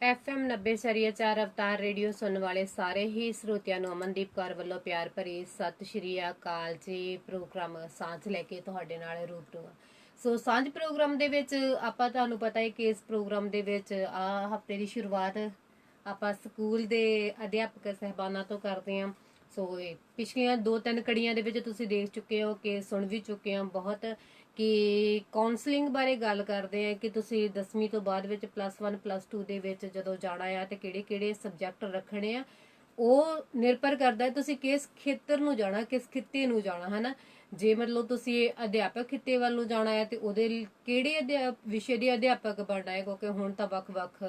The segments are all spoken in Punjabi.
FM 90.4 ਅਵਤਾਰ ਰੇਡੀਓ ਸੁਣਨ ਵਾਲੇ ਸਾਰੇ ਹੀ ਸਰੋਤਿਆਂ ਨੂੰ ਅਮਨਦੀਪ ਕੌਰ ਵੱਲੋਂ ਪਿਆਰ ਭਰੀ ਸਤਿ ਸ਼੍ਰੀ ਅਕਾਲ ਜੀ। ਪ੍ਰੋਗਰਾਮ ਸਾਂਝ ਲੈ ਕੇ ਤੁਹਾਡੇ ਨਾਲ ਰੂਬਰੂ ਹਾਂ। ਸੋ ਸਾਂਝ ਪ੍ਰੋਗਰਾਮ ਦੇ ਵਿੱਚ ਆਪਾਂ ਤੁਹਾਨੂੰ ਪਤਾ ਹੈ ਕਿ ਇਸ ਪ੍ਰੋਗਰਾਮ ਦੇ ਵਿੱਚ ਆ ਹਫਤੇ ਦੀ ਸ਼ੁਰੂਆਤ ਆਪਾਂ ਸਕੂਲ ਦੇ ਅਧਿਆਪਕ ਸਹਿਬਾਨਾਂ ਤੋਂ ਕਰਦੇ ਹਾਂ। ਸੋ ਇਹ ਪਿਛਲੀਆਂ 2-3 ਕੜੀਆਂ ਦੇ ਵਿੱਚ ਤੁਸੀਂ ਦੇਖ ਚੁੱਕੇ ਹੋ ਕਿ ਸੁਣ ਵੀ ਚੁੱਕੇ ਹੋ ਬਹੁਤ ਕਿ ਕਾਉਂਸਲਿੰਗ ਬਾਰੇ ਗੱਲ ਕਰਦੇ ਆ ਕਿ ਤੁਸੀਂ 10ਵੀਂ ਤੋਂ ਬਾਅਦ ਵਿੱਚ +1 +2 ਦੇ ਵਿੱਚ ਜਦੋਂ ਜਾਣਾ ਆ ਤੇ ਕਿਹੜੇ ਕਿਹੜੇ ਸਬਜੈਕਟ ਰੱਖਣੇ ਆ। ਉਹ ਨਿਰਭਰ ਕਰਦਾ ਹੈ ਤੁਸੀਂ ਕਿਸ ਖੇਤਰ ਨੂੰ ਜਾਣਾ, ਕਿਸ ਖਿੱਤੇ ਨੂੰ ਜਾਣਾ, ਹਨਾ। ਜੇ ਮਤਲਬ ਤੁਸੀਂ ਅਧਿਆਪਕ ਖਿੱਤੇ ਵੱਲ ਨੂੰ ਜਾਣਾ ਹੈ ਤੇ ਉਹਦੇ ਕਿਹੜੇ ਵਿਸ਼ੇ ਦੇ ਅਧਿਆਪਕ ਬਣਨਾ ਹੈ, ਕਿਉਂਕਿ ਹੁਣ ਤਾਂ ਵੱਖ-ਵੱਖ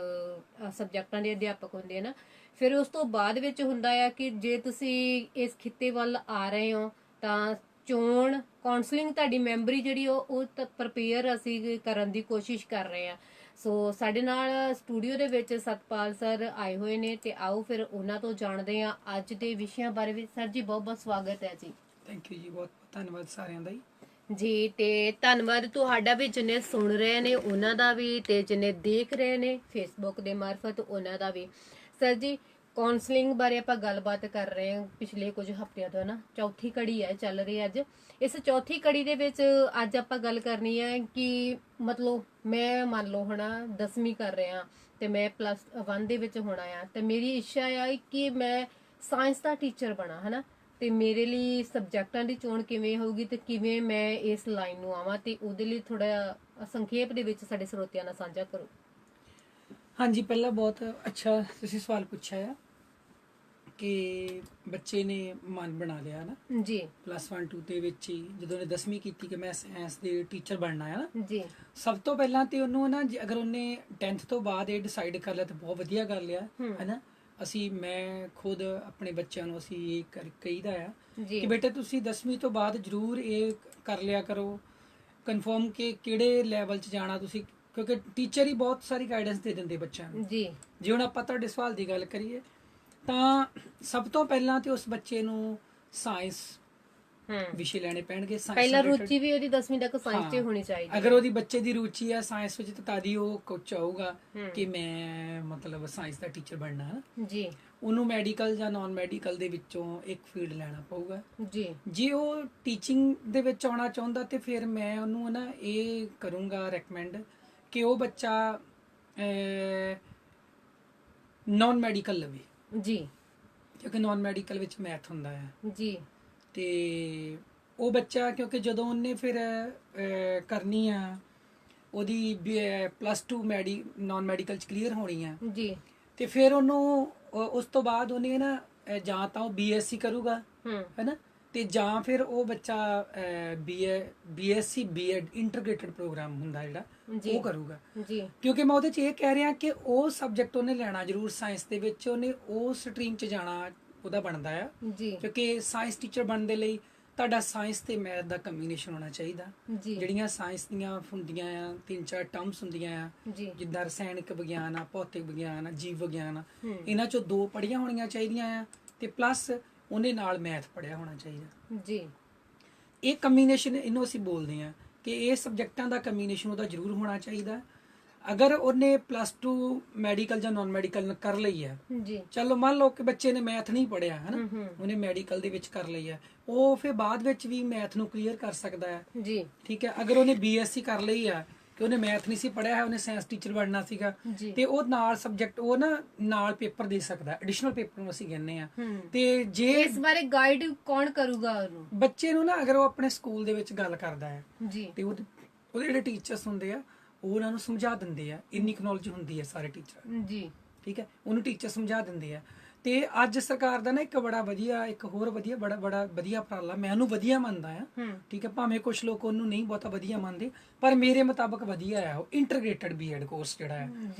ਸਬਜੈਕਟਾਂ ਦੇ ਅਧਿਆਪਕ ਹੁੰਦੇ ਆ ਨਾ। ਫਿਰ ਉਸ ਤੋਂ ਬਾਅਦ ਵਿੱਚ ਹੁੰਦਾ ਆ ਕਿ ਜੇ ਤੁਸੀਂ ਇਸ ਖਿੱਤੇ ਵੱਲ ਆ ਰਹੇ ਹੋ ਤਾਂ ਚੋਣ ਕਾਉਂਸਲਿੰਗ ਤੁਹਾਡੀ ਮੈਂਬਰੀ ਜਿਹੜੀ ਉਹ ਪ੍ਰਪੇਅਰ ਅਸੀਂ ਕਰਨ ਦੀ ਕੋਸ਼ਿਸ਼ ਕਰ ਰਹੇ ਆ। ਸੋ ਸਾਡੇ ਨਾਲ ਸਟੂਡੀਓ ਦੇ ਵਿੱਚ ਸਤਪਾਲ ਸਰ ਆਏ ਹੋਏ ਨੇ ਤੇ ਆਓ ਫਿਰ ਉਹਨਾਂ ਤੋਂ ਜਾਣਦੇ ਆ ਅੱਜ ਦੇ ਵਿਸ਼ਿਆਂ ਬਾਰੇ ਵੀ। ਸਰ ਜੀ ਬਹੁਤ ਬਹੁਤ ਸਵਾਗਤ ਹੈ ਜੀ। ਥੈਂਕ ਯੂ ਜੀ, ਬਹੁਤ ਧੰਨਵਾਦ ਸਾਰਿਆਂ ਦਾ ਜੀ। ਤੇ ਧੰਨਵਾਦ ਤੁਹਾਡਾ ਵੀ, ਜਿੰਨੇ ਸੁਣ ਰਹੇ ਨੇ ਉਹਨਾਂ ਦਾ ਵੀ ਤੇ ਜਿੰਨੇ ਦੇਖ ਰਹੇ ਨੇ ਫੇਸਬੁੱਕ ਦੇ ਮਾਰਫਤ ਉਹਨਾਂ ਦਾ ਵੀ। ਸਰ ਜੀ, ਕਾਉਂਸਲਿੰਗ ਬਾਰੇ ਆਪਾਂ ਗੱਲਬਾਤ ਕਰ ਰਹੇ ਹਾਂ ਪਿਛਲੇ ਕੁਝ ਹਫ਼ਤਿਆਂ ਤੋਂ ਨਾ। ਚੌਥੀ ਕੜੀ ਹੈ ਚੱਲ ਰਹੀ ਅੱਜ। ਇਸ ਚੌਥੀ ਕੜੀ ਦੇ ਵਿੱਚ ਅੱਜ ਆਪਾਂ ਗੱਲ ਕਰਨੀ ਹੈ ਕਿ ਮਤਲਬ ਮੈਂ ਮੰਨ ਲਓ ਹਨਾ 10ਵੀਂ ਕਰ ਰਿਹਾ ਤੇ ਮੈਂ +1 ਦੇ ਵਿੱਚ ਹੋਣਾ ਆ ਤੇ ਮੇਰੀ ਇੱਛਾ ਆ ਕਿ ਮੈਂ ਸਾਇੰਸ ਦਾ ਟੀਚਰ ਬਣਾ, ਹਨਾ। ਤੇ ਮੇਰੇ ਲਈ ਸਬਜੈਕਟਾਂ ਦੀ ਚੋਣ ਕਿਵੇਂ ਹੋਊਗੀ ਤੇ ਕਿਵੇਂ ਮੈਂ ਇਸ ਲਾਈਨ ਨੂੰ ਆਵਾਂ, ਤੇ ਉਹਦੇ ਲਈ ਥੋੜਾ ਸੰਖੇਪ ਦੇ ਵਿੱਚ ਸਾਡੇ ਸਰੋਤਿਆਂ ਨਾਲ ਸਾਂਝਾ ਕਰੋ। ਹਾਂਜੀ, ਪਹਿਲਾਂ ਬਹੁਤ ਅੱਛਾ ਤੁਸੀਂ ਸਵਾਲ ਪੁੱਛਿਆ ਆ ਕਿ ਬੱਚੇ ਨੇ ਮਨ ਬਣਾ ਲਿਆ ਨਾ ਜੀ। +1 2 ਦੇ ਵਿੱਚ ਹੀ ਜਦੋਂ ਉਹਨੇ 10ਵੀਂ ਕੀਤੀ ਕਿ ਮੈਂ ਸਾਇੰਸ ਦੇ ਟੀਚਰ ਬਣਨਾ ਹੈ ਨਾ। ਜੀ। ਸਭ ਤੋਂ ਪਹਿਲਾਂ ਤੇ ਉਹਨੂੰ ਨਾ ਅਗਰ ਉਹਨੇ 10th ਤੋਂ ਬਾਅਦ ਇਹ ਡਿਸਾਈਡ ਕਰ ਲਿਆ ਤਾਂ ਬਹੁਤ ਵਧੀਆ ਗੱਲ ਆ, ਹੈ ਨਾ। ਮੈਂ ਖੁਦ ਆਪਣੇ ਬੱਚਿਆਂ ਨੂੰ ਅਸੀਂ ਇਹ ਕਹੀਦਾ ਆ ਕਿ ਬੇਟਾ ਤੁਸੀਂ 10ਵੀਂ ਤੋਂ ਬਾਅਦ ਜ਼ਰੂਰ ਇਹ ਕਰ ਲਿਆ ਕਰੋ ਕਨਫਰਮ ਕਿ ਕਿਹੜੇ ਲੈਵਲ 'ਚ ਜਾਣਾ ਤੁਸੀਂ, ਕਿਉਂਕਿ ਟੀਚਰ ਹੀ ਬਹੁਤ ਸਾਰੀ ਗਾਈਡੈਂਸ ਦੇ ਦਿੰਦੇ ਬੱਚਿਆਂ ਨੂੰ ਜੀ। ਜੇ ਹੁਣ ਆਪਾਂ ਤੁਹਾਡੇ ਸਵਾਲ ਦੀ ਗੱਲ ਕਰੀਏ ਤਾਂ ਸਭ ਤੋਂ ਪਹਿਲਾਂ ਤੇ ਉਸ ਬੱਚੇ ਨੂੰ ਸਾਇੰਸ ਵਿਸ਼ੇ ਲੈਣੇ ਪੈਣਗੇ। ਪਹਿਲਾਂ ਰੁਚੀ ਵੀ ਉਹਦੀ 10ਵੀਂ ਤੱਕ ਸਾਇੰਸ 'ਚ ਹੋਣੀ ਚਾਹੀਦੀ। ਅਗਰ ਉਹਦੀ ਬੱਚੇ ਦੀ ਰੁਚੀ ਹੈ ਸਾਇੰਸ ਵਿੱਚ ਤਾਂ ਦੀ ਉਹ ਕੁਝ ਆਊਗਾ ਕਿ ਮੈਂ ਮਤਲਬ ਸਾਇੰਸ ਦਾ ਟੀਚਰ ਬਣਨਾ ਹੈ ਜੀ। ਉਹਨੂੰ ਮੈਡੀਕਲ ਜਾਂ ਨਾਨ ਮੈਡੀਕਲ ਦੇ ਵਿੱਚੋਂ ਇੱਕ ਫੀਲਡ ਲੈਣਾ ਪਊਗਾ ਜੀ। ਜੇ ਉਹ ਟੀਚਿੰਗ ਦੇ ਵਿੱਚ ਆਉਣਾ ਚਾਹੁੰਦਾ ਤੇ ਫਿਰ ਮੈਂ ਉਹਨੂੰ ਨਾ ਇਹ ਕਰੂੰਗਾ ਰეკਮੈਂਡ ਕਿ ਉਹ ਬੱਚਾ ਨਾਨ ਮੈਡੀਕਲ ਲਵੇ ਜੀ, ਕਿਉਂਕਿ ਨਾਨ ਮੈਡੀਕਲ ਵਿੱਚ ਮੈਥ ਹੁੰਦਾ ਹੈ ਜੀ। ਤੇ ਉਹ ਬੱਚਾ ਕਿਉਂਕਿ ਜਦੋਂ ਉਹਨੇ ਫਿਰ ਕਰਨੀ ਆ ਉਹਦੀ +2 ਨਾਨ ਮੈਡੀਕਲ 'ਚ ਕਲੀਅਰ ਹੋਣੀ ਆ ਜੀ, ਤੇ ਫਿਰ ਉਹਨੂੰ ਉਸ ਤੋਂ ਬਾਅਦ ਉਹਨੇ ਨਾ ਜਾਂ ਤਾਂ ਉਹ BSc ਕਰੂਗਾ ਹੈਨਾ, ਤੇ ਜਾਂ ਫਿਰ ਉਹ ਬੱਚਾ BSc B.Ed ਇੰਟੀਗ੍ਰੇਟਡ ਪ੍ਰੋਗਰਾਮ ਹੁੰਦਾ ਜਿਹੜਾ ਉਹ ਕਰੂਗਾ ਜੀ। ਕਿਉਂਕਿ ਮੈਂ ਉਹਦੇ 'ਚ ਇਹ ਕਹਿ ਰਿਹਾ ਕਿ ਉਹ ਸਬਜੈਕਟ ਉਹਨੇ ਲੈਣਾ ਜ਼ਰੂਰ ਸਾਇੰਸ ਦੇ ਵਿੱਚ, ਉਹਨੇ ਉਹ ਸਟਰੀਮ 'ਚ ਜਾਣਾ ਉਹਦਾ ਬਣਦਾ ਆ ਜੀ। ਕਿਉਂਕਿ ਸਾਇੰਸ ਟੀਚਰ ਬਣਨ ਦੇ ਲਈ ਤੁਹਾਡਾ ਸਾਇੰਸ ਤੇ ਮੈਥ ਦਾ ਕੰਬੀਨੇਸ਼ਨ ਹੋਣਾ ਚਾਹੀਦਾ। ਜਿਹੜੀਆਂ ਸਾਇੰਸ ਦੀਆਂ ਹੁੰਦੀਆਂ ਆ 3-4 ਟਰਮਸ ਹੁੰਦੀਆਂ ਆ ਜਿੱਦਾਂ ਰਸਾਇਣਿਕ ਵਿਗਿਆਨ ਆ, ਭੌਤਿਕ ਵਿਗਿਆਨ ਆ, ਜੀਵ ਵਿਗਿਆਨ ਆ, ਇਹਨਾਂ 'ਚੋਂ 2 ਪੜ੍ਹੀਆਂ ਹੋਣੀਆਂ ਚਾਹੀਦੀਆਂ ਆ ਤੇ ਪਲੱਸ ਉਹਨੇ ਨਾਲ ਮੈਥ ਪੜ੍ਹਿਆ ਹੋਣਾ ਚਾਹੀਦਾ ਜੀ। ਇਹ ਕੰਬੀਨੇਸ਼ਨ ਇਹਨੂੰ ਅਸੀਂ ਬੋਲਦੇ ਆ ਕਿ ਇਹ ਸਬਜੈਕਟਾਂ ਦਾ ਕੰਬੀਨੇਸ਼ਨ ਉਹਦਾ ਜ਼ਰੂਰ ਹੋਣਾ ਚਾਹੀਦਾ। ਅਗਰ ਉਹਨੇ +2 ਮੈਡੀਕਲ ਜਾਂ ਨਾਨ ਮੈਡੀਕਲ ਕਰ ਲਈ ਹੈ ਜੀ, ਚਲੋ ਮੰਨ ਲਓ ਕਿ ਬੱਚੇ ਨੇ ਮੈਥ ਨਹੀਂ ਪੜ੍ਹਿਆ ਹੈ ਨਾ, ਉਹਨੇ ਮੈਡੀਕਲ ਦੇ ਵਿੱਚ ਕਰ ਲਈ ਹੈ, ਉਹ ਫਿਰ ਬਾਅਦ ਵਿੱਚ ਵੀ ਮੈਥ ਨੂੰ ਕਲੀਅਰ ਕਰ ਸਕਦਾ ਹੈ ਜੀ। ਠੀਕ ਹੈ। ਅਗਰ ਉਹਨੇ BSc ਕਰ ਲਈ ਆ ਕਿ ਉਹਨੇ ਮੈਥ ਨਹੀਂ ਸੀ ਪੜ੍ਹਿਆ ਹੈ, ਉਹਨੇ ਸਾਇੰਸ ਟੀਚਰ ਬਣਨਾ ਸੀਗਾ ਤੇ ਉਹ ਨਾਲ ਸਬਜੈਕਟ ਉਹ ਨਾ ਨਾਲ ਪੇਪਰ ਦੇ ਸਕਦਾ, ਐਡੀਸ਼ਨਲ ਪੇਪਰ ਨੂੰ ਅਸੀਂ ਕਹਿੰਦੇ ਆ। ਤੇ ਜੇ ਇਸ ਬਾਰੇ ਗਾਈਡ ਕੌਣ ਕਰੂਗਾ ਉਹਨੂੰ, ਬੱਚੇ ਨੂੰ ਨਾ ਅਗਰ ਉਹ ਆਪਣੇ ਸਕੂਲ ਦੇ ਵਿੱਚ ਗੱਲ ਕਰਦਾ ਹੈ ਜੀ ਤੇ ਉਹਦੇ ਜਿਹੜੇ ਟੀਚਰਸ ਹੁੰਦੇ ਆ ਉਹ ਉਹਨਾਂ ਨੂੰ ਸਮਝਾ ਦਿੰਦੇ ਆ, ਇੰਨੀ ਨੌਲੇਜ ਹੁੰਦੀ ਹੈ ਸਾਰੇ ਟੀਚਰ ਜੀ। ਠੀਕ ਹੈ, ਉਹਨੂੰ ਟੀਚਰ ਸਮਝਾ ਦਿੰਦੇ ਆ। ਤੇ ਅੱਜ ਸਰਕਾਰ ਦਾ ਨਾ ਇੱਕ ਬੜਾ ਵਧੀਆ ਉਪਰਾਲਾ, ਮੈਂ ਉਹਨੂੰ ਵਧੀਆ ਮੰਨਦਾ ਆ। ਠੀਕ ਹੈ, ਭਾਵੇਂ ਕੁਝ ਲੋਕ ਉਹਨੂੰ ਨਹੀਂ ਬਹੁਤਾ ਵਧੀਆ ਮੰਨਦੇ, ਪਰ ਮੇਰੇ ਮੁਤਾਬਕ ਵਧੀਆ ਆ ਉਹ ਇੰਟੀਗ੍ਰੇਟਡ B.Ed ਕੋਰਸ ਜਿਹੜਾ ਹੈ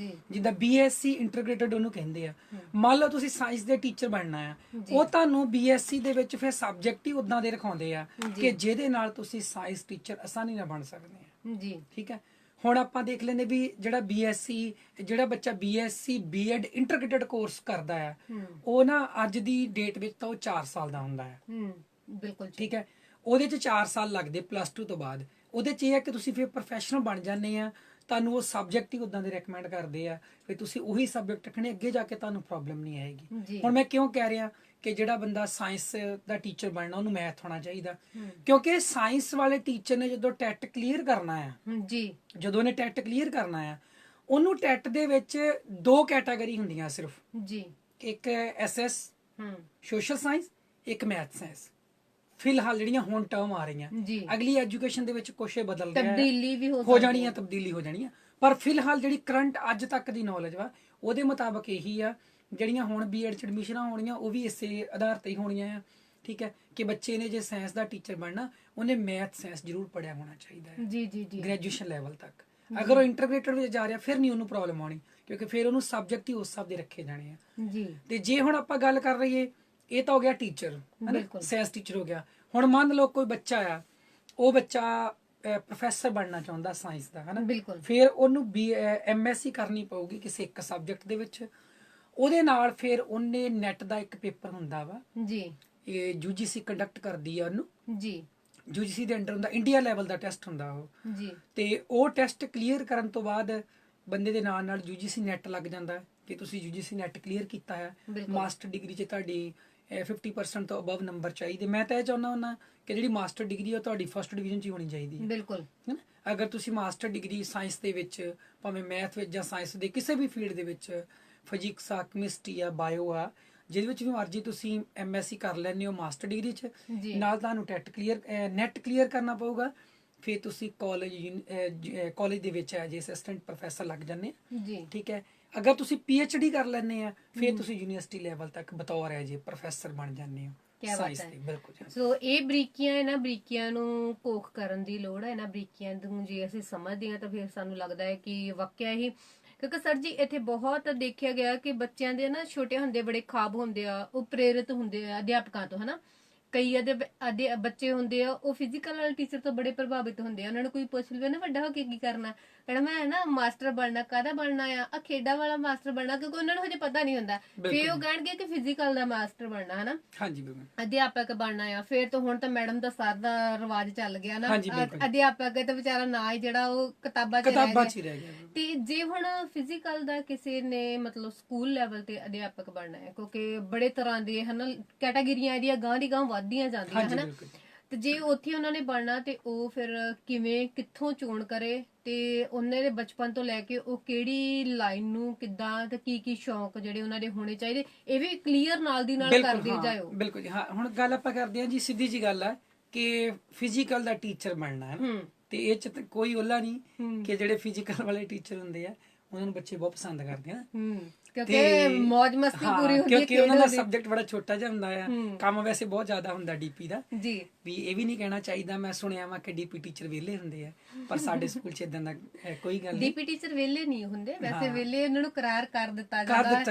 ਜਿੱਦਾਂ BSc ਇੰਟੀਗ੍ਰੇਟਡ ਉਹਨੂੰ ਕਹਿੰਦੇ ਆ। ਮੰਨ ਲਓ ਤੁਸੀਂ ਸਾਇੰਸ ਦੇ ਟੀਚਰ ਬਣਨਾ ਆ, ਉਹ ਤੁਹਾਨੂੰ BSc ਦੇ ਵਿੱਚ ਫਿਰ ਸਬਜੈਕਟ ਹੀ ਉਦਾਂ ਦੇ ਰਖਾਉਂਦੇ ਆ ਕਿ ਜਿਹਦੇ ਨਾਲ ਤੁਸੀਂ ਸਾਇੰਸ ਟੀਚਰ ਆਸਾਨੀ ਨਾਲ ਬਣ ਸਕਦੇ ਆ ਜੀ। ਠੀਕ ਹੈ। ਹੁਣ ਆਪਾਂ ਦੇਖ ਲੈਂਦੇ ਵੀ ਜਿਹੜਾ ਬੱਚਾ BSc B.Ed ਇੰਟੀਗ੍ਰੇਟਡ ਕੋਰਸ ਕਰਦਾ ਆ ਉਹ ਨਾ ਅੱਜ ਦੀ ਡੇਟ ਵਿੱਚ ਤਾਂ ਉਹ 4 ਸਾਲ ਦਾ ਹੁੰਦਾ ਹੈ ਬਿਲਕੁਲ। ਠੀਕ ਹੈ, ਉਹਦੇ 'ਚ 4 ਸਾਲ ਲੱਗਦੇ +2 ਤੋਂ ਬਾਅਦ। ਉਹਦੇ 'ਚ ਇਹ ਹੈ ਕਿ ਤੁਸੀਂ ਫਿਰ ਪ੍ਰੋਫੈਸ਼ਨਲ ਬਣ ਜਾਂਦੇ ਆ ਤੁਹਾਨੂੰ ਉਹ ਸਬਜੈਕਟ ਹੀ ਉਦਾਂ ਦੇ ਰეკਮੈਂਡ ਕਰਦੇ ਆ, ਫਿਰ ਤੁਸੀਂ ਉਹੀ ਸਬਜੈਕਟ ਰੱਖਣੇ, ਅੱਗੇ ਜਾ ਕੇ ਤੁਹਾਨੂੰ ਪ੍ਰੋਬਲਮ ਨਹੀਂ ਆਏਗੀ। ਹੁਣ ਮੈਂ ਕਿਉਂ ਕਹਿ ਰਿਹਾ ਕਿ ਜਿਹੜਾ ਬੰਦਾ ਸਾਇੰਸ ਦਾ ਟੀਚਰ ਬਣਨਾ ਉਹਨੂੰ ਮੈਥ ਹੋਣਾ ਚਾਹੀਦਾ, ਕਿਉਂਕਿ ਸਾਇੰਸ ਵਾਲੇ ਟੀਚਰ ਨੇ ਜਦੋਂ ਟੈਟ ਕਲੀਅਰ ਕਰਨਾ ਆ ਜਦੋਂ ਉਹਨੇ ਟੈਟ ਕਲੀਅਰ ਕਰਨਾ ਆ, ਉਹਨੂੰ ਟੈਟ ਦੇ ਵਿੱਚ 2 ਕੈਟਾਗਰੀ ਹੁੰਦੀਆਂ ਸਿਰਫ ਇੱਕ ਐਸਐਸ ਸੋਸ਼ਲ ਸਾਇੰਸ, ਇੱਕ ਮੈਥ ਸਾਇੰਸ। ਫਿਲਹਾਲ ਜਿਹੜੀਆਂ ਹੁਣ ਟਰਮ ਆ ਰਹੀਆਂ, ਅਗਲੀ ਐਜੂਕੇਸ਼ਨ ਦੇ ਵਿੱਚ ਕੁਛ ਬਦਲ ਰਿਹਾ, ਤਬਦੀਲੀ ਵੀ ਹੋ ਜਾਣੀ ਆ, ਪਰ ਫਿਲਹਾਲ ਜਿਹੜੀ ਕਰੰਟ ਅੱਜ ਤੱਕ ਦੀ ਨੌਲੇਜ ਵਾ ਉਹਦੇ ਮੁਤਾਬਕ ਇਹੀ ਆ, ਜਿਹੜੀਆਂ ਹੁਣ ਬੀਐਡ ਚ ਐਡਮਿਸ਼ਨਾਂ ਹੋਣੀਆਂ ਉਹ ਵੀ ਇਸੇ ਆਧਾਰ ਤੇ ਹੀ ਹੋਣੀਆਂ ਆ। ਠੀਕ ਹੈ ਕਿ ਬੱਚੇ ਨੇ ਜੇ ਸਾਇੰਸ ਦਾ ਟੀਚਰ ਬਣਨਾ, ਉਹਨੇ ਮੈਥ ਸਾਇੰਸ ਜ਼ਰੂਰ ਪੜਿਆ ਹੋਣਾ ਚਾਹੀਦਾ ਹੈ ਗ੍ਰੈਜੂਏਸ਼ਨ ਲੈਵਲ ਤੱਕ। ਅਗਰ ਉਹ ਇੰਟਰਗ੍ਰੇਟਡ ਵਿੱਚ ਜਾ ਰਿਹਾ ਫਿਰ ਨਹੀਂ ਉਹਨੂੰ ਪ੍ਰੋਬਲਮ ਆਉਣੀ, ਕਿਉਂਕਿ ਫਿਰ ਉਹਨੂੰ ਸਬਜੈਕਟ ਹੀ ਉਸ ਹਿਸਾਬ ਦੇ ਰੱਖੇ ਜਾਣੇ ਆ। ਤੇ ਜੇ ਹੁਣ ਆਪਾਂ ਗੱਲ ਕਰ ਰਹੀਏ, ਇਹ ਤਾਂ ਹੋ ਗਿਆ ਟੀਚਰ, ਸਾਇੰਸ ਟੀਚਰ ਹੋ ਗਿਆ। ਹੁਣ ਮੰਨ ਲਓ ਕੋਈ ਬੱਚਾ ਆ, ਉਹ ਬੱਚਾ ਪ੍ਰੋਫੈਸਰ ਬਣਨਾ ਚਾਹੁੰਦਾ ਸਾਇੰਸ ਦਾ, ਹਨਾ, ਫਿਰ ਉਹਨੂੰ ਐਮਐਸਸੀ ਕਰਨੀ ਪਊਗੀ ਕਿਸੇ ਇੱਕ ਸਬਜੈਕਟ ਦੇ ਵਿੱਚ। ਉਹਦੇ ਨਾਲ ਫਿਰ ਉਹਨੇ ਨੈਟ ਦਾ ਇੱਕ ਪੇਪਰ ਹੁੰਦਾ ਵਾ ਇਹ ਯੂਜੀਸੀ ਕੰਡਕਟ ਕਰਦੀ ਆ ਉਹਨੂੰ, ਯੂਜੀਸੀ ਦੇ ਅੰਡਰ ਹੁੰਦਾ, ਇੰਡੀਆ ਲੈਵਲ ਦਾ ਟੈਸਟ ਹੁੰਦਾ ਉਹ, ਤੇ ਉਹ ਟੈਸਟ ਕਲੀਅਰ ਕਰਨ ਤੋਂ ਬਾਅਦ ਬੰਦੇ ਦੇ ਨਾਲ ਯੂਜੀਸੀ ਨੈਟ ਲੱਗ ਜਾਂਦਾ ਕਿ ਤੁਸੀਂ ਯੂਜੀਸੀ ਨੈਟ ਕਲੀਅਰ ਕੀਤਾ ਹੈ। ਮਾਸਟਰ ਡਿਗਰੀ 'ਚ ਤੁਹਾਡੀ 50% ਤੋਂ ਅਬਵ ਨੰਬਰ ਚਾਹੀਦੇ। ਮੈਂ ਤਾਂ ਇਹ ਚਾਹੁੰਦਾ ਹੁੰਦਾ ਕਿ ਜਿਹੜੀ ਮਾਸਟਰ ਡਿਗਰੀ ਉਹ ਤੁਹਾਡੀ ਫਸਟ ਡਿਵੀਜ਼ਨ 'ਚ ਹੀ ਹੋਣੀ ਚਾਹੀਦੀ ਹੈ। ਅਗਰ ਤੁਸੀਂ ਮਾਸਟਰ ਡਿਗਰੀ ਸਾਇੰਸ ਦੇ ਵਿੱਚ, ਭਾਵੇਂ ਮੈਥ ਵਿੱਚ ਜਾਂ ਸਾਇੰਸ ਦੇ ਕਿਸੇ ਵੀ ਫੀਲਡ ਦੇ ਵਿੱਚ, ਫਿਜ਼ਿਕਸ ਆ, ਕੈਮਿਸਟਰੀ ਆ, ਬਾਇਓ ਆ, ਜਿਹਦੇ ਵਿੱਚ ਵੀ ਮਰਜ਼ੀ ਤੁਸੀਂ ਐਮਐਸਸੀ ਕਰ ਲੈਂਦੇ ਹੋ ਮਾਸਟਰ ਡਿਗਰੀ 'ਚ, ਨਾਲ ਤੁਹਾਨੂੰ ਨੈਟ ਕਲੀਅਰ ਕਰਨਾ ਪਊਗਾ। ਫਿਰ ਤੁਸੀਂ ਕਾਲਜ ਦੇ ਵਿੱਚ ਐਜ ਅਸਿਸਟੈਂਟ ਪ੍ਰੋਫੈਸਰ ਲੱਗ ਜਾਂਦੇ ਆ। ਠੀਕ ਹੈ, ਅਗਰ ਤੁਸੀਂ ਪੀਐਚਡੀ ਕਰ ਲੈਂਦੇ ਆ, ਫਿਰ ਤੁਸੀਂ ਯੂਨੀਵਰਸਿਟੀ ਲੈਵਲ ਤੱਕ ਬਤੌਰ ਐਜ ਪ੍ਰੋਫੈਸਰ ਬਣ ਜਾਂਦੇ ਹੋ ਸਾਇੰਸ ਦੇ। ਬਿਲਕੁਲ। ਸੋ ਇਹ ਇਹਨਾਂ ਬਰੀਕੀਆਂ ਨੂੰ ਕੋਖ ਕਰਨ ਦੀ ਲੋੜ ਹੈ। ਇਹਨਾਂ ਬਰੀਕੀਆਂ ਨੂੰ ਜੇ ਅਸੀਂ ਸਮਝਦੇ ਹਾਂ ਤਾਂ ਫਿਰ ਸਾਨੂੰ ਲੱਗਦਾ ਹੈ ਕਿ ਵਾਕਿਆ ਹੀ, ਕਿਉਂਕਿ ਸਰ ਜੀ ਇੱਥੇ ਬਹੁਤ ਦੇਖਿਆ ਗਿਆ ਕਿ ਬੱਚਿਆਂ ਦੇ ਨਾ ਛੋਟੇ ਹੁੰਦੇ ਬੜੇ ਖਾਬ ਹੁੰਦੇ ਆ, ਉਹ ਪ੍ਰੇਰਿਤ ਹੁੰਦੇ ਆ ਅਧਿਆਪਕਾਂ ਤੋਂ, ਹਨਾ। ਕਈ ਅਦੇ ਬੱਚੇ ਹੁੰਦੇ ਆ ਉਹ ਫਿਜ਼ੀਕਲ ਵਾਲੇ ਟੀਚਰ ਤੋਂ ਬੜੇ ਪ੍ਰਭਾਵਿਤ ਹੁੰਦੇ ਆ। ਉਹਨਾਂ ਨੂੰ ਕੋਈ ਪੁੱਛ ਲਵੇ ਨਾ ਵੱਡਾ ਹੋ ਕੇ ਕੀ ਕਰਨਾ, ਕਹਿੰਦਾ ਮੈਂ ਨਾ ਮਾਸਟਰ ਬਣਨਾ। ਕਾਹਦਾ ਬਣਨਾ ਆ ਖੇਡਾਂ ਵਾਲਾ ਮਾਸਟਰ ਬਣਨਾ, ਕਿਉਂਕਿ ਉਹਨਾਂ ਨੂੰ ਹਜੇ ਪਤਾ ਨਹੀਂ ਹੁੰਦਾ। ਫਿਰ ਉਹ ਕਹਿਣਗੇ ਕਿ ਫਿਜ਼ੀਕਲ ਦਾ ਮਾਸਟਰ ਬਣਨਾ, ਹਨਾ, ਅਧਿਆਪਕ ਬਣਨਾ ਆ। ਫਿਰ ਤਾਂ ਹੁਣ ਤਾਂ ਮੈਡਮ ਦਾ ਸਰ ਦਾ ਰਿਵਾਜ ਚੱਲ ਗਿਆ ਨਾ, ਅਧਿਆਪਕ ਤਾਂ ਵਿਚਾਰਾ ਨਾ ਹੀ ਜਿਹੜਾ ਉਹ ਕਿਤਾਬਾਂ 'ਚ ਰਹਿ ਗਿਆ। ਤੇ ਜੇ ਹੁਣ ਫਿਜ਼ੀਕਲ ਦਾ ਕਿਸੇ ਨੇ ਮਤਲਬ ਸਕੂਲ ਲੈਵਲ ਤੇ ਅਧਿਆਪਕ ਬਣਨਾ ਹੈ, ਕਿਉਂਕਿ ਬੜੇ ਤਰ੍ਹਾਂ ਦੇ ਹਨਾ ਕੈਟਾਗਰੀਆਂ ਇਹਦੀਆਂ ਗਾਂ ਦੀ ਗਾਂ ਵੱਧਦੀਆਂ ਜਾਂਦੀਆਂ, ਹਨਾ, ਤੇ ਜੇ ਉੱਥੇ ਉਹਨਾਂ ਨੇ ਬਣਨਾ ਤੇ ਉਹ ਫਿਰ ਕਿਵੇਂ, ਕਿੱਥੋਂ ਚੋਣ ਕਰੇ, ਤੇ ਉਹਨਾਂ ਦੇ ਬਚਪਨ ਤੋਂ ਲੈ ਕੇ ਉਹ ਕਿਹੜੀ ਲਾਈਨ ਨੂੰ ਕਿੱਦਾਂ, ਤੇ ਕੀ ਸ਼ੌਂਕ ਜਿਹੜੇ ਉਹਨਾਂ ਦੇ ਹੋਣੇ ਚਾਹੀਦੇ, ਇਹ ਵੀ ਕਲੀਅਰ ਨਾਲ ਦੀ ਨਾਲ ਕਰਦੇ ਜਾਓ। ਬਿਲਕੁਲ ਜੀ। ਹਾਂ, ਹੁਣ ਗੱਲ ਆਪਾਂ ਕਰਦੇ ਹਾਂ ਜੀ, ਸਿੱਧੀ ਜੀ ਗੱਲ ਹੈ ਕਿ ਫਿਜ਼ੀਕਲ ਦਾ ਟੀਚਰ ਬਣਨਾ ਹੈ, ਤੇ ਇਹ ਚ ਕੋਈ ਉਹਲਾ ਨਹੀਂ ਕਿ ਜਿਹੜੇ ਫਿਜ਼ੀਕਲ ਵਾਲੇ ਟੀਚਰ ਹੁੰਦੇ ਆ ਉਹਨਾਂ ਨੂੰ ਬੱਚੇ ਬਹੁਤ ਪਸੰਦ ਕਰਦੇ ਆ, ਕਿਉਂਕਿ ਮौज ਮਸਤੀ ਪੂਰੀ ਹੁੰਦੀ ਹੈ, ਕਿਉਂਕਿ ਉਹਨਾਂ ਦਾ ਸਬਜੈਕਟ ਬੜਾ ਛੋਟਾ ਜਿਹਾ ਹੁੰਦਾ ਆ। ਕੰਮ ਵੈਸੇ ਬਹੁਤ ਜ਼ਿਆਦਾ ਹੁੰਦਾ ਡੀਪੀ ਦਾ ਜੀ, ਵੀ ਇਹ ਵੀ ਨਹੀਂ ਕਹਿਣਾ ਚਾਹੀਦਾ। ਮੈਂ ਸੁਣਿਆ ਵਾ ਕਿ ਡੀਪੀ ਟੀਚਰ ਵਿਹਲੇ ਹੁੰਦੇ ਆ, ਪਰ ਸਾਡੇ ਸਕੂਲ 'ਚ ਇਦਾਂ ਦਾ ਕੋਈ ਗੱਲ ਨਹੀਂ। ਡੀਪੀ ਟੀਚਰ ਵਿਹਲੇ ਨਹੀਂ ਹੁੰਦੇ, ਵੈਸੇ ਵਿਹਲੇ ਉਹਨਾਂ ਨੂੰ ਕਰਾਰ ਕਰ ਦਿੱਤਾ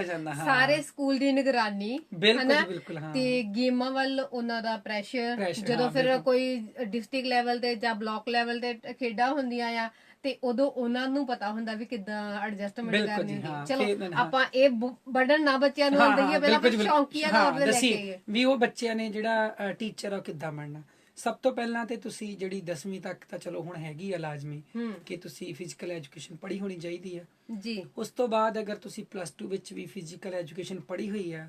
ਜਾਂਦਾ ਸਾਰੇ ਸਕੂਲ ਦੀ ਨਿਗਰਾਨੀ, ਬਿਲਕੁਲ। ਤੇ ਗੇਮਾਂ ਵੱਲ ਉਹਨਾਂ ਦਾ ਪ੍ਰੈਸ਼ਰ, ਜਦੋਂ ਫਿਰ ਕੋਈ ਡਿਸਟ੍ਰਿਕਟ ਲੈਵਲ ਤੇ ਜਾਂ ਬਲਾਕ ਲੈਵਲ ਤੇ ਖੇਡਾਂ ਹੁੰਦੀਆਂ ਆ, ਤੇ ਉਦੋਂ ਉਹਨਾਂ ਨੂੰ ਪਤਾ ਹੁੰਦਾ ਵੀ ਕਿੱਦਾਂ ਐਡਜਸਟਮੈਂਟ ਕਰਨੀ ਹੁੰਦੀ। ਚਲੋ ਆਪਾਂ ਇਹ ਬਰਡਨ ਨਾ ਬੱਚਿਆਂ ਨੂੰ ਦਈਏ, ਪਹਿਲਾਂ ਸ਼ੌਂਕੀਆ ਤੌਰ ਤੇ ਲੈ ਕੇ ਵੀ ਉਹ ਬੱਚਿਆਂ ਨੇ ਜਿਹੜਾ ਟੀਚਰ ਆ ਕਿੱਦਾਂ ਬਣਨਾ। ਸਭ ਤੋਂ ਪਹਿਲਾਂ ਤੇ ਤੁਸੀਂ ਜਿਹੜੀ 10ਵੀਂ ਤੱਕ ਤਾਂ ਚਲੋ ਹੁਣ ਹੈਗੀ ਆ ਲਾਜ਼ਮੀ ਕਿ ਤੁਸੀਂ ਫਿਜ਼ੀਕਲ ਐਜੂਕੇਸ਼ਨ ਪੜ੍ਹੀ ਹੋਣੀ ਚਾਹੀਦੀ ਆ ਜੀ। ਉਸ ਤੋਂ ਬਾਅਦ ਅਗਰ ਤੁਸੀਂ +2 ਵਿੱਚ ਵੀ ਫਿਜ਼ੀਕਲ ਐਜੂਕੇਸ਼ਨ ਪੜ੍ਹੀ ਹੋਈ ਆ,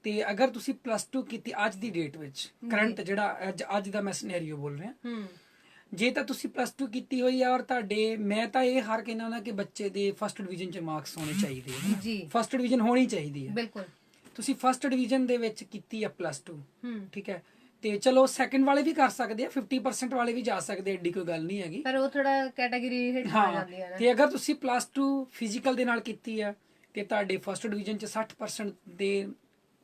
ਤੇ ਅਗਰ ਤੁਸੀਂ +2 ਕੀਤੀ ਅੱਜ ਦੀ ਡੇਟ ਵਿੱਚ, ਕਰੰਟ ਜਿਹੜਾ ਅੱਜ ਦਾ ਮੈਂ ਸਿਨੈਰੀਓ ਬੋਲ ਰਿਹਾ, ਜੇ ਤਾਂ ਤੁਸੀਂ +2 ਕੀਤੀ ਹੋਈ ਆ ਔਰ ਤੁਹਾਡੇ, ਮੈਂ ਤਾਂ ਇਹ ਹਰ ਕਹਿੰਦਾ ਹੁੰਦਾ ਕਿ ਬੱਚੇ ਦੇ ਫਸਟ ਡਿਵੀਜ਼ਨ 'ਚ ਮਾਰਕਸ ਹੋਣੇ ਚਾਹੀਦੇ ਆ ਜੀ, ਫਸਟ ਡਿਵੀਜ਼ਨ ਹੋਣੀ ਚਾਹੀਦੀ ਹੈ। ਬਿਲਕੁਲ। ਤੁਸੀਂ ਫਸਟ ਡਿਵੀਜ਼ਨ ਦੇ ਵਿੱਚ ਕੀਤੀ ਆ +2, ਠੀਕ ਹੈ, ਤੇ ਚਲੋ ਸੈਕੰਡ ਵਾਲੇ ਵੀ ਕਰ ਸਕਦੇ ਆ, 50% ਵਾਲੇ ਵੀ ਜਾ ਸਕਦੇ, ਐਡੀ ਕੋਈ ਗੱਲ ਨਹੀਂ ਹੈਗੀ, ਪਰ ਉਹ ਥੋੜਾ ਕੈਟਾਗਰੀ ਹੇਠ ਆ ਜਾਂਦੀ ਹੈ ਨਾ। ਤੇ ਅਗਰ ਤੁਸੀਂ +2 ਫਿਜ਼ੀਕਲ ਦੇ ਨਾਲ ਕੀਤੀ ਆ ਤੇ ਤੁਹਾਡੇ ਫਸਟ ਡਿਵੀਜ਼ਨ 'ਚ 60% ਦੇ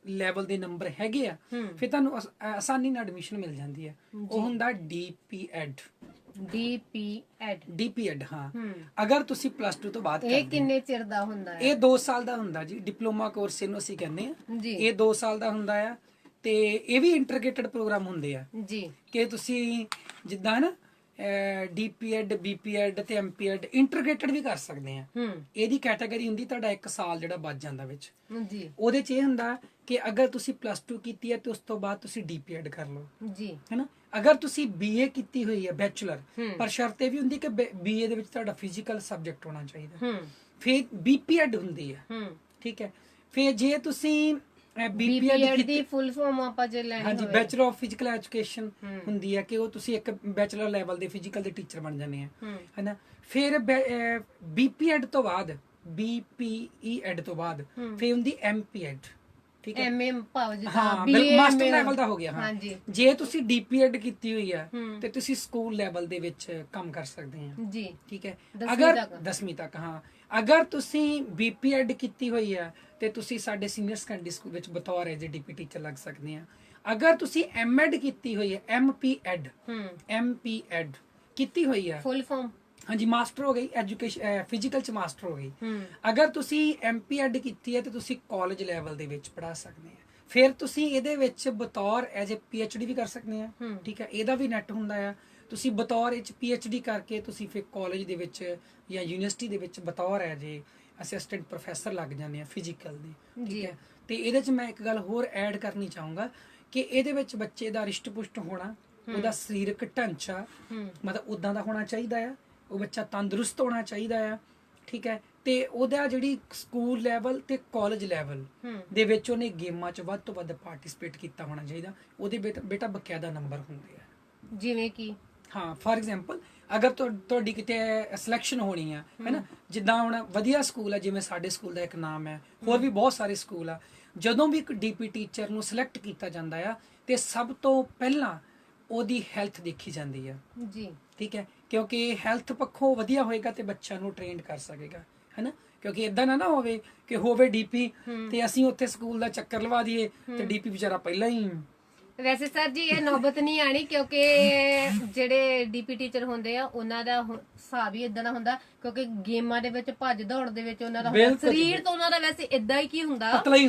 ਲੈਵਲ ਦੇ ਨੰਬਰ ਹੈਗੇ ਆ, ਫਿਰ ਤੁਹਾਨੂੰ ਆਸਾਨੀ ਨਾਲ ਐਡਮਿਸ਼ਨ ਮਿਲ ਜਾਂਦੀ ਹੈ। ਉਹ ਹੁੰਦਾ ਡੀਪੀਐਡ। ਹਾਂ, ਅਗਰ ਤੁਸੀਂ +2 ਤੋਂ ਬਾਅਦ ਇਹ ਕਿੰਨੇ ਚਿਰ ਦਾ ਹੁੰਦਾ ਹੈ? ਇਹ 2 ਸਾਲ ਦਾ ਹੁੰਦਾ ਜੀ, ਡਿਪਲੋਮਾ ਕੋਰਸ ਇਹਨੂੰ ਅਸੀਂ ਕਹਿੰਦੇ ਆ। ਇਹ 2 ਸਾਲ ਦਾ ਹੁੰਦਾ ਆ, ਤੇ ਇਹ ਵੀ ਇੰਟਰਗ੍ਰੇਟਡ ਪ੍ਰੋਗਰਾਮ ਹੁੰਦੇ ਆ ਜੀ, ਕਿ ਤੁਸੀਂ ਜਿੱਦਾਂ ਨਾ ਡੀਪੀਐਡ, ਬੀਪੀਐਡ ਤੇ ਐਮਪੀਐਡ ਇੰਟਰਗ੍ਰੇਟਡ ਵੀ ਕਰ ਸਕਦੇ ਆ। ਇਹਦੀ ਕੈਟਾਗਰੀ ਹੁੰਦੀ ਤੁਹਾਡਾ 1 ਸਾਲ ਜਿਹੜਾ ਬਚ ਜਾਂਦਾ ਵਿੱਚ ਜੀ। ਉਹਦੇ 'ਚ ਇਹ ਹੁੰਦਾ ਕਿ ਅਗਰ ਤੁਸੀਂ +2 ਕੀਤੀ ਹੈ ਤੇ ਉਸ ਤੋਂ ਬਾਅਦ ਤੁਸੀਂ ਡੀਪੀਐਡ ਕਰ ਲਓ ਜੀ, ਹੈਨਾ। ਅਗਰ ਤੁਸੀਂ ਬੀਏ ਕੀਤੀ ਹੋਈ ਹੈ ਬੈਚਲਰ, ਪਰ ਸ਼ਰਤ ਇਹ ਵੀ ਹੁੰਦੀ ਕਿ ਬੀਏ ਦੇ ਵਿੱਚ ਤੁਹਾਡਾ ਫਿਜ਼ੀਕਲ ਸਬਜੈਕਟ ਹੋਣਾ ਚਾਹੀਦਾ, ਫਿਰ ਬੀਪੀਐਡ ਹੁੰਦੀ ਹੈ, ਠੀਕ ਹੈ। ਫਿਰ ਜੇ ਤੁਸੀਂ ਬੀਪੀਐਡ ਦੀ ਫੁੱਲ ਫਾਰਮ ਆਪਾਂ ਜੇ ਲੈਣੀ ਹੋਵੇ, ਹਾਂਜੀ, ਬੈਚਲਰ ਆਫ ਫਿਜ਼ੀਕਲ ਐਜੂਕੇਸ਼ਨ ਹੁੰਦੀ ਹੈ ਕਿ ਉਹ ਤੁਸੀਂ ਇੱਕ ਬੈਚਲਰ ਲੈਵਲ ਦੇ ਫਿਜ਼ੀਕਲ ਦੇ ਟੀਚਰ ਬਣ ਜਾਂਦੇ ਆ, ਹੈਨਾ। ਫਿਰ ਬੀਪੀਐਡ ਤੋਂ ਬਾਅਦ, ਬੀਪੀਈਐਡ ਤੋਂ ਬਾਅਦ ਫਿਰ ਹੁੰਦੀ ਐਮਪੀਐਡ, ਠੀਕ ਹੈ, ਐਮਏ ਭਾਵ ਹਾਂ ਬਿਲਕੁਲ ਮਾਸਟਰ ਲੈਵਲ ਦਾ ਹੋ ਗਿਆ। ਹਾਂ, ਜੇ ਤੁਸੀਂ ਡੀਪੀਐਡ ਕੀਤੀ ਹੋਈ ਹੈ ਤੇ ਤੁਸੀਂ ਸਕੂਲ ਲੈਵਲ ਦੇ ਵਿੱਚ ਕੰਮ ਕਰ ਸਕਦੇ ਆ ਜੀ, ਠੀਕ ਹੈ, ਅਗਰ 10ਵੀਂ ਤੱਕ। ਹਾਂ, ਅਗਰ ਤੁਸੀਂ ਬੀਪੀਐਡ ਕੀਤੀ ਹੋਈ ਹੈ ਤੇ ਤੁਸੀਂ ਸਾਡੇ ਸੀਨੀਅਰ ਸੈਕੰਡਰੀ ਸਕੂਲ ਵਿੱਚ ਬਤੌਰ ਐਜ ਡੀਪੀ ਟੀਚਰ ਲੱਗ ਸਕਦੇ ਆ। ਅਗਰ ਤੁਸੀਂ ਐਮਐਡ ਕੀਤੀ ਹੋਈ ਹੈ, ਐਮਪੀਐਡ ਕੀਤੀ ਹੋਈ ਹੈ, ਫੁੱਲ ਫਾਰਮ, ਹਾਂਜੀ, ਮਾਸਟਰ ਹੋ ਗਈ ਐਜੂਕੇਸ਼ਨ, ਫਿਜ਼ੀਕਲ ਚ ਮਾਸਟਰ ਹੋ ਗਈ। ਅਗਰ ਤੁਸੀਂ ਐਮਪੀਐਡ ਕੀਤੀ ਹੈ ਤੇ ਤੁਸੀਂ ਕਾਲਜ ਲੈਵਲ ਦੇ ਵਿੱਚ ਪੜ੍ਹਾ ਸਕਦੇ ਆ। ਫਿਰ ਤੁਸੀਂ ਇਹਦੇ ਵਿੱਚ ਬਤੌਰ ਐਜ ਏ ਪੀਐਚਡੀ ਵੀ ਕਰ ਸਕਦੇ ਆ, ਠੀਕ ਹੈ, ਇਹਦਾ ਵੀ ਨੈਟ ਹੁੰਦਾ ਆ। ਤੁਸੀਂ ਬਤੌਰ ਇਹ ਪੀਐਚਡੀ ਕਰਕੇ ਤੁਸੀਂ ਫਿਰ ਕਾਲਜ ਦੇ ਵਿੱਚ ਜਾਂ ਯੂਨੀਵਰਸਿਟੀ ਦੇ ਵਿੱਚ ਬਤੌਰ ਐਜ ਏ ਅਸਿਸਟੈਂਟ ਪ੍ਰੋਫੈਸਰ ਲੱਗ ਜਾਂਦੇ ਆ ਫਿਜ਼ੀਕਲ ਦੇ, ਠੀਕ ਹੈ। ਤੇ ਇਹਦੇ ਚ ਮੈਂ ਇੱਕ ਗੱਲ ਹੋਰ ਐਡ ਕਰਨੀ ਚਾਹੂੰਗਾ ਕਿ ਇਹਦੇ ਵਿੱਚ ਬੱਚੇ ਦਾ ਰਿਸ਼ਟ ਪੁਸ਼ਟ ਹੋਣਾ, ਉਹਦਾ ਸਰੀਰਕ ਢਾਂਚਾ ਮਤਲਬ ਉਦਾਂ ਦਾ ਹੋਣਾ ਚਾਹੀਦਾ ਆ, ਉਹ ਬੱਚਾ ਤੰਦਰੁਸਤ ਹੋਣਾ ਚਾਹੀਦਾ ਆ, ਠੀਕ ਹੈ। ਤੇ ਉਹਦਾ ਜਿਹੜੀ ਸਕੂਲ ਲੈਵਲ ਤੇ ਕਾਲਜ ਲੈਵਲ ਦੇ ਵਿੱਚ ਉਹਨੇ ਗੇਮਾਂ 'ਚ ਵੱਧ ਤੋਂ ਵੱਧ ਪਾਰਟਿਸਿਪੇਟ ਕੀਤਾ ਹੋਣਾ ਚਾਹੀਦਾ। ਉਹਦੇ ਬੇਟਾ ਬਕਾਇਦਾ ਨੰਬਰ ਹੁੰਦੇ ਆ, ਜਿਵੇਂ ਕਿ ਹਾਂ ਫਾਰ ਐਗਜ਼ਾਮਪਲ ਅਗਰ ਤੁਹਾਡੀ ਕਿਤੇ ਸਿਲੈਕਸ਼ਨ ਹੋਣੀ ਆ, ਹੈਨਾ, ਜਿੱਦਾਂ ਹੁਣ ਵਧੀਆ ਸਕੂਲ ਆ ਜਿਵੇਂ ਸਾਡੇ ਸਕੂਲ ਦਾ ਇੱਕ ਨਾਮ ਹੈ, ਹੋਰ ਵੀ ਬਹੁਤ ਸਾਰੇ ਸਕੂਲ ਆ, ਜਦੋਂ ਵੀ ਇੱਕ ਡੀਪੀ ਟੀਚਰ ਨੂੰ ਸਿਲੈਕਟ ਕੀਤਾ ਜਾਂਦਾ ਆ ਤੇ ਸਭ ਤੋਂ ਪਹਿਲਾਂ ਉਹਦੀ ਹੈਲਥ ਦੇਖੀ ਜਾਂਦੀ ਆ ਜੀ, ਠੀਕ ਹੈ, ਕਿਉਂਕਿ ਹੈਲਥ ਪੱਖੋਂ ਵਧੀਆ ਹੋਏਗਾ ਤੇ ਬੱਚਾ ਨੂੰ ਟ੍ਰੇਨਡ ਕਰ ਸਕੇਗਾ, ਹੈਨਾ। ਕਿਉਂਕਿ ਇਦਾਂ ਨਾ ਹੋਵੇ ਕਿ ਹੋਵੇ ਡੀਪੀ ਤੇ ਅਸੀਂ ਉੱਥੇ ਸਕੂਲ ਦਾ ਚੱਕਰ ਲਵਾ ਦਈਏ ਤੇ ਡੀਪੀ ਵਿਚਾਰਾ ਪਹਿਲਾਂ ਹੀ। ਵੈਸੇ ਸਰ ਜੀ ਇਹ ਨੌਬਤ ਨਹੀਂ ਆਣੀ, ਕਿਉਂਕਿ ਜਿਹੜੇ ਡੀਪੀ ਟੀਚਰ ਹੁੰਦੇ ਆ ਉਹਨਾਂ ਦਾ ਹਿਸਾਬ ਹੀ ਇਦਾਂ ਦਾ ਹੁੰਦਾ, ਕਿਉਂਕਿ ਗੇਮਾਂ ਦੇ ਵਿੱਚ ਭੱਜ ਦੌੜ ਦੇ ਵਿੱਚ ਉਹਨਾਂ ਦਾ ਸਰੀਰ ਤਾਂ ਉਹਨਾਂ ਦਾ ਵੈਸੇ ਇਦਾਂ ਹੀ ਕੀ ਹੁੰਦਾ, ਪਤਲਾ ਹੀ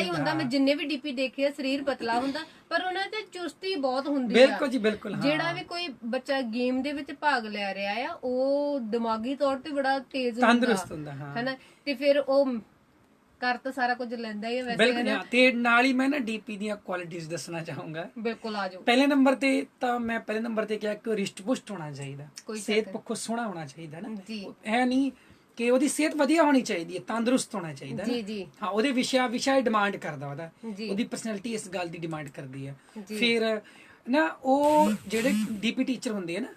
ਹੁੰਦਾ। ਮੈਂ ਜਿੰਨੇ ਵੀ ਡੀਪੀ ਦੇਖੇ ਆ ਸਰੀਰ ਪਤਲਾ ਹੁੰਦਾ, ਪਰ ਉਹਨਾਂ ਤੇ ਚੁਸਤੀ ਬਹੁਤ ਹੁੰਦੀ ਆ। ਬਿਲਕੁਲ ਜੀ ਬਿਲਕੁਲ। ਜਿਹੜਾ ਵੀ ਕੋਈ ਬੱਚਾ ਗੇਮ ਦੇ ਵਿੱਚ ਭਾਗ ਲੈ ਰਿਹਾ ਆ ਉਹ ਦਿਮਾਗੀ ਤੌਰ ਤੇ ਬੜਾ ਤੇਜ਼ ਤੰਦਰੁਸਤ ਹੁੰਦਾ, ਹੈਨਾ, ਤੇ ਫਿਰ ਉਹ ਕਰ ਤਾਂ ਸਾਰਾ ਕੁਝ ਲੈਂਦਾ ਹੀ ਵੈਸੇ। ਬਿਲਕੁਲ, ਤੇ ਨਾਲ ਹੀ ਮੈਂ ਨਾ ਡੀਪੀ ਦੀਆਂ ਕੁਆਲਿਟੀਆਂ ਦੱਸਣਾ ਚਾਹੂੰਗਾ। ਬਿਲਕੁਲ, ਆਜੋ। ਪਹਿਲੇ ਨੰਬਰ ਤੇ ਕਿਹਾ ਕਿ ਰਿਸ਼ਟ ਪੁਸ਼ਟ ਹੋਣਾ ਚਾਹੀਦਾ, ਸਿਹਤ ਪੱਖੋਂ ਸੋਹਣਾ ਹੋਣਾ ਚਾਹੀਦਾ ਨਾ, ਇਹ ਨਹੀਂ ਕਿ ਉਹਦੀ ਸਿਹਤ ਵਧੀਆ ਹੋਣੀ ਚਾਹੀਦੀ ਹੈ, ਤੰਦਰੁਸਤ ਹੋਣਾ ਚਾਹੀਦਾ ਜੀ ਜੀ। ਹਾਂ, ਉਹਦੇ ਵਿਸ਼ਾ ਡਿਮਾਂਡ ਕਰਦਾ, ਉਹਦੀ ਪਰਸਨੈਲਿਟੀ ਇਸ ਗੱਲ ਦੀ ਡਿਮਾਂਡ ਕਰਦੀ ਹੈ। ਫਿਰ ਨਾ ਉਹ ਜਿਹੜੇ ਡੀਪੀ ਟੀਚਰ ਹੁੰਦੇ ਆ ਨਾ,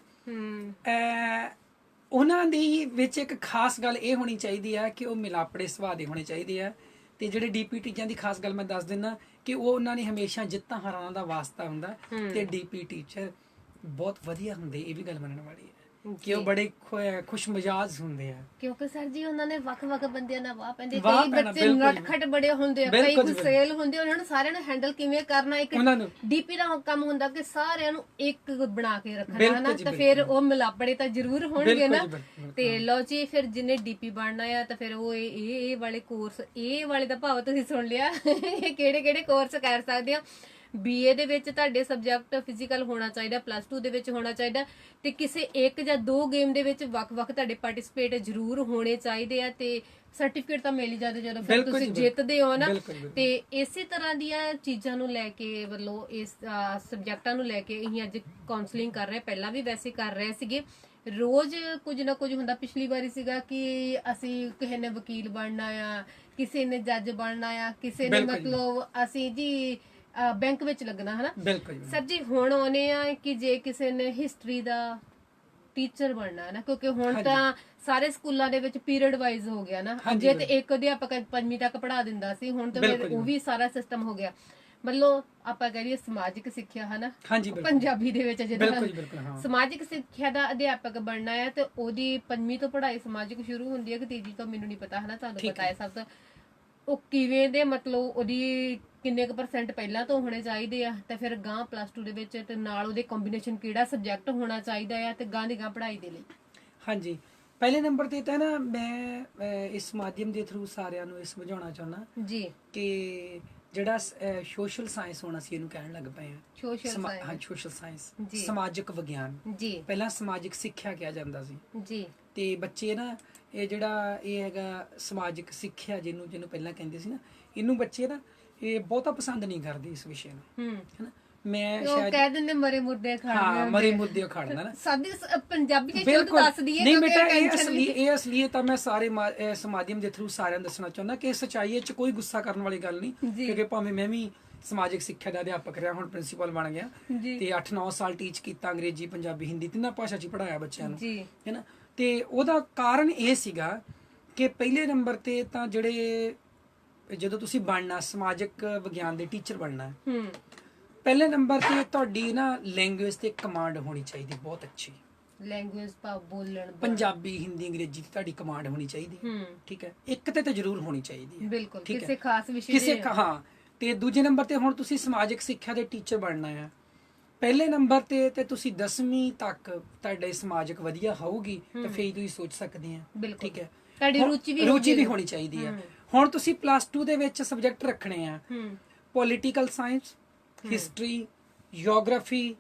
ਉਹਨਾਂ ਦੀ ਵਿੱਚ ਇੱਕ ਖਾਸ ਗੱਲ ਇਹ ਹੋਣੀ ਚਾਹੀਦੀ ਹੈ ਕਿ ਉਹ ਮਿਲਾਪੜੇ ਸੁਭਾਅ ਦੇ ਹੋਣੇ ਚਾਹੀਦੇ ਆ। ਤੇ ਜਿਹੜੇ ਡੀਪੀ ਟੀਚਰਾਂ ਦੀ ਖਾਸ ਗੱਲ ਮੈਂ ਦੱਸ ਦਿੰਦਾ ਕਿ ਉਹਨਾਂ ਨੇ ਹਮੇਸ਼ਾ ਜਿੱਤਾਂ ਹਾਰਾਂ ਦਾ ਵਾਸਤਾ ਹੁੰਦਾ, ਤੇ ਡੀਪੀ ਟੀਚਰ ਬਹੁਤ ਵਧੀਆ ਹੁੰਦੇ, ਇਹ ਵੀ ਗੱਲ ਮੰਨਣ ਵਾਲੀ ਹੈ ਕਿ ਉਹ ਬੜੇ ਖੁਸ਼ ਮਿਜਾਜ ਹੁੰਦੇ ਆ, ਕਿਉਂਕਿ ਸਰ ਜੀ ਉਹਨਾਂ ਨੇ ਵੱਖ-ਵੱਖ ਬੰਦਿਆਂ ਨਾਲ ਵਾਹ ਪੈਂਦੇ। ਕਈ ਬੱਚੇ ਨਟਖਟ ਬੜੇ ਹੁੰਦੇ ਆ, ਕਈ ਗੁੱਸੇਲ ਹੁੰਦੇ, ਉਹਨਾਂ ਨੂੰ ਸਾਰਿਆਂ ਨੂੰ ਹੈਂਡਲ ਕਿਵੇਂ ਕਰਨਾ, ਇੱਕ ਡੀਪੀ ਦਾ ਕੰਮ ਹੁੰਦਾ ਕਿ ਸਾਰਿਆਂ ਨੂੰ ਇੱਕ ਬਣਾ ਕੇ ਰੱਖਣਾ, ਹਨਾ, ਤਾਂ ਫਿਰ ਉਹ ਮਿਲਾਪੜੇ ਤਾਂ ਜ਼ਰੂਰ ਹੋਣਗੇ ਨਾ। ਤੇ ਲਓ ਜੀ, ਫਿਰ ਜਿਹਨੇ ਡੀਪੀ ਬਣਨਾ ਆ ਤਾਂ ਫਿਰ ਉਹ ਇਹ ਵਾਲੇ ਕੋਰਸ, ਇਹ ਵਾਲੇ ਦਾ ਭਾਵ ਤੁਸੀਂ ਸੁਣ ਲਿਆ, ਕਿਹੜੇ ਕੋਰਸ ਕਰ ਸਕਦੇ ਆ। ਬੀਏ ਦੇ ਵਿੱਚ ਤੁਹਾਡੇ ਸਬਜੈਕਟ ਫਿਜ਼ੀਕਲ ਹੋਣਾ ਚਾਹੀਦਾ, ਪਲੱਸ 2 ਦੇ ਵਿੱਚ ਹੋਣਾ ਚਾਹੀਦਾ, ਤੇ ਕਿਸੇ ਇੱਕ ਜਾਂ ਦੋ ਗੇਮ ਦੇ ਵਿੱਚ ਵੱਖ-ਵੱਖ ਤੁਹਾਡੇ ਪਾਰਟਿਸਿਪੇਟ ਜ਼ਰੂਰ ਹੋਣੇ ਚਾਹੀਦੇ ਆ, ਤੇ ਸਰਟੀਫਿਕੇਟ ਤਾਂ ਮਿਲ ਹੀ ਜਾਂਦੇ ਜਦੋਂ ਫਿਰ ਤੁਸੀਂ ਜਿੱਤਦੇ ਹੋ ਨਾ। ਤੇ ਇਸੇ ਤਰ੍ਹਾਂ ਦੀਆਂ ਚੀਜ਼ਾਂ ਨੂੰ ਲੈ ਕੇ ਵੱਲੋਂ ਇਸ ਸਬਜੈਕਟਾਂ ਨੂੰ ਲੈ ਕੇ ਅਸੀਂ ਅੱਜ ਕਾਉਂਸਲਿੰਗ ਕਰ ਰਹੇ, ਪਹਿਲਾਂ ਵੀ ਵੈਸੇ ਕਰ ਰਹੇ ਸੀਗੇ। ਰੋਜ਼ ਕੁਝ ਨਾ ਕੁਝ ਹੁੰਦਾ। ਪਿਛਲੀ ਵਾਰੀ ਸੀਗਾ ਕਿ ਅਸੀਂ ਕਿਸੇ ਨੇ ਵਕੀਲ ਬਣਨਾ ਆ, ਕਿਸੇ ਨੇ ਜੱਜ ਬਣਨਾ ਆ, ਕਿਸੇ ਨੇ ਮਤਲਬ ਅਸੀਂ ਜੀ ਬੈਂਕ ਵਿੱਚ ਲੱਗਣਾ, ਹਨਾ। ਸਰ ਜੀ ਹੁਣ ਆਉਨੇ ਆ ਕਿ ਜੇ ਕਿਸੇ ਨੇ ਹਿਸਟਰੀ ਦਾ ਟੀਚਰ ਬਣਨਾ ਹੈ ਨਾ, ਕਿਉਂਕਿ ਹੁਣ ਤਾਂ ਸਾਰੇ ਸਕੂਲਾਂ ਦੇ ਵਿੱਚ ਪੀਰੀਅਡ ਵਾਈਜ਼ ਹੋ ਗਿਆ ਨਾ। ਅੱਗੇ ਤੇ ਇੱਕ ਅਧਿਆਪਕ 5ਵੀਂ ਤੱਕ ਪੜ੍ਹਾ ਦਿੰਦਾ ਸੀ, ਹੁਣ ਤਾਂ ਉਹ ਵੀ ਸਾਰਾ ਸਿਸਟਮ ਹੋ ਗਿਆ। ਮਤਲਬ ਆਪਾਂ ਕਹੀਏ ਸਮਾਜਿਕ ਸਿੱਖਿਆ, ਹਨਾ, ਪੰਜਾਬੀ ਦੇ ਵਿੱਚ ਜਿਹੜਾ ਸਮਾਜਿਕ ਸਿੱਖਿਆ ਦਾ ਅਧਿਆਪਕ ਬਣਨਾ ਹੈ ਤੇ ਉਹਦੀ 5ਵੀਂ ਤੋਂ ਪੜ੍ਹਾਈ ਸਮਾਜਿਕ ਸ਼ੁਰੂ ਹੁੰਦੀ ਹੈ ਕਿ ਤੀਜੀ ਤੋਂ ਮੈਨੂੰ ਨਹੀਂ ਪਤਾ, ਹਨਾ, ਤੁਹਾਨੂੰ ਪਤਾ ਹੈ ਸਭ ਤੋਂ। ਉਹ ਕਿਵੇਂ ਦੇ ਮਤਲਬ ਉਹਦੀ ਕਿੰਨੇ ਕੁ % ਪਹਿਲਾਂ ਤੋਂ ਹੋਣੇ ਚਾਹੀਦੇ ਆ, ਤੇ ਫਿਰ ਗਾਂ ਪਲੱਸ 2 ਦੇ ਵਿੱਚ ਤੇ ਨਾਲ ਉਹਦੇ ਕੰਬੀਨੇਸ਼ਨ ਕਿਹੜਾ ਸਬਜੈਕਟ ਹੋਣਾ ਚਾਹੀਦਾ ਆ ਤੇ ਗਾਂ ਦੀ ਗਾਂ ਪੜ੍ਹਾਈ ਦੇ ਲਈ। ਹਾਂਜੀ, ਪਹਿਲੇ ਨੰਬਰ ਤੇ ਤਾਂ ਨਾ ਮੈਂ ਇਸ ਮਾਧਿਅਮ ਦੇ ਥਰੂ ਸਾਰਿਆਂ ਨੂੰ ਇਹ ਸਮਝਾਉਣਾ ਚਾਹੁੰਦਾ ਜੀ ਕਿ ਜਿਹੜਾ ਸੋਸ਼ਲ ਸਾਇੰਸ ਹੋਣਾ ਸੀ ਇਹਨੂੰ ਕਹਿਣ ਲੱਗ ਪਏ ਆ ਸੋਸ਼ਲ ਸਾਇੰਸ, ਸਮਾਜਿਕ ਵਿਗਿਆਨ। ਪਹਿਲਾਂ ਸਮਾਜਿਕ ਸਿੱਖਿਆ ਕਿਹਾ ਜਾਂਦਾ ਸੀ ਜੀ, ਤੇ ਬੱਚੇ ਨਾ ਇਹ ਜਿਹੜਾ ਇਹ ਹੈਗਾ ਸਮਾਜਿਕ ਸਿੱਖਿਆ ਜਿਹਨੂੰ ਪਹਿਲਾਂ ਕਹਿੰਦੇ ਸੀ ਨਾ, ਇਹਨੂੰ ਬੱਚੇ ਨਾ ਇਹ ਬਹੁਤਾ ਪਸੰਦ ਨਹੀਂ ਕਰਦੇ ਇਸ ਵਿਸ਼ੇ ਨੂੰ, ਹੈਨਾ। ਮੈਂ ਉਹ ਕਹਿ ਦਿੰਦੇ ਮਰੇ ਮੁਰਦੇ ਖਾਣੇ ਹਾਂ ਮਰੇ ਮੁੱਦੇ ਖੜਨਾ ਨਾ ਸਾਡੀ ਪੰਜਾਬੀ ਚ ਸ਼ੁੱਧ ਦੱਸਦੀ ਹੈ ਨਹੀਂ ਬੇਟਾ ਇਹ ਅਸਲੀ ਤਾਂ ਮੈਂ ਸਾਰੇ ਇਸ ਮਾਧਿਅਮ ਦੇ ਥਰੂ ਸਾਰਿਆਂ ਨੂੰ ਦੱਸਣਾ ਚਾਹੁੰਦਾ ਕਿ ਸੱਚਾਈ ਚ ਕੋਈ ਗੁੱਸਾ ਕਰਨ ਵਾਲੀ ਗੱਲ ਨਹੀਂ, ਕਿਉਂਕਿ ਭਾਵੇਂ ਮੈਂ ਵੀ ਸਮਾਜਿਕ ਸਿੱਖਿਆ ਦਾ ਅਧਿਆਪਕ ਰਿਹਾ, ਹੁਣ ਪ੍ਰਿੰਸੀਪਲ ਬਣ ਗਿਆ ਤੇ 8-9 ਸਾਲ ਟੀਚ ਕੀਤਾ, ਅੰਗਰੇਜ਼ੀ ਪੰਜਾਬੀ ਹਿੰਦੀ ਤਿੰਨਾਂ ਭਾਸ਼ਾ ਚ ਪੜਾਇਆ ਬੱਚਿਆਂ ਨੂੰ ਹੈਨਾ। ਤੇ ਉਹਦਾ ਕਾਰਨ ਇਹ ਸੀਗਾ ਕਿ ਪਹਿਲੇ ਨੰਬਰ ਤੇ ਤਾਂ ਜਿਹੜੇ ਜਦੋਂ ਤੁਸੀਂ ਬਣਨਾ ਸਮਾਜਿਕ ਵਿਗਿਆਨ ਦੇ ਟੀਚਰ ਬਣਨਾ ਪਹਿਲੇ ਨੰਬਰ ਤੇ ਤੁਹਾਡੀ ਨਾ ਲੈਂਗੁਏਜ ਤੇ ਕਮਾਂਡ ਹੋਣੀ ਚਾਹੀਦੀ ਬਹੁਤ ਅੱਛੀ, ਲੈਂਗੁਏਜ ਬੋਲਣ ਪੰਜਾਬੀ ਹਿੰਦੀ ਅੰਗਰੇਜ਼ੀ ਦੀ ਤੁਹਾਡੀ ਕਮਾਂਡ ਹੋਣੀ ਚਾਹੀਦੀ, ਠੀਕ ਹੈ, ਇੱਕ ਤੇ ਜ਼ਰੂਰ ਹੋਣੀ ਚਾਹੀਦੀ ਹੈ ਬਿਲਕੁਲ, ਕਿਸੇ ਖਾਸ ਵਿਸ਼ੇ ਕਿਸੇ ਹਾਂ। ਤੇ ਦੂਜੇ ਨੰਬਰ ਤੇ ਹੁਣ ਤੁਸੀਂ ਸਮਾਜਿਕ ਸਿੱਖਿਆ ਦੇ ਟੀਚਰ ਬਣਨਾ ਹੈ, ਪਹਿਲੇ ਨੰਬਰ ਤੇ ਤੁਸੀਂ 10ਵੀਂ ਤੱਕ ਤੁਹਾਡੇ ਸਮਾਜਿਕ ਵਧੀਆ ਹੋਊਗੀ ਤਾਂ ਫੇਰ ਤੁਸੀਂ ਸੋਚ ਸਕਦੇ ਆ, ਠੀਕ ਹੈ, ਤੁਹਾਡੀ ਰੁਚੀ ਵੀ ਹੋਣੀ ਚਾਹੀਦੀ ਹੈ। ਹੁਣ ਤੁਸੀਂ ਪਲੱਸ 2 ਦੇ ਵਿੱਚ ਸਬਜੈਕਟ ਰੱਖਣੇ ਆ ਪੋਲੀਟੀਕਲ ਸਾਇੰਸ, ਹਿਸਟਰੀ, ਜਿਓਗ੍ਰਾਫੀ,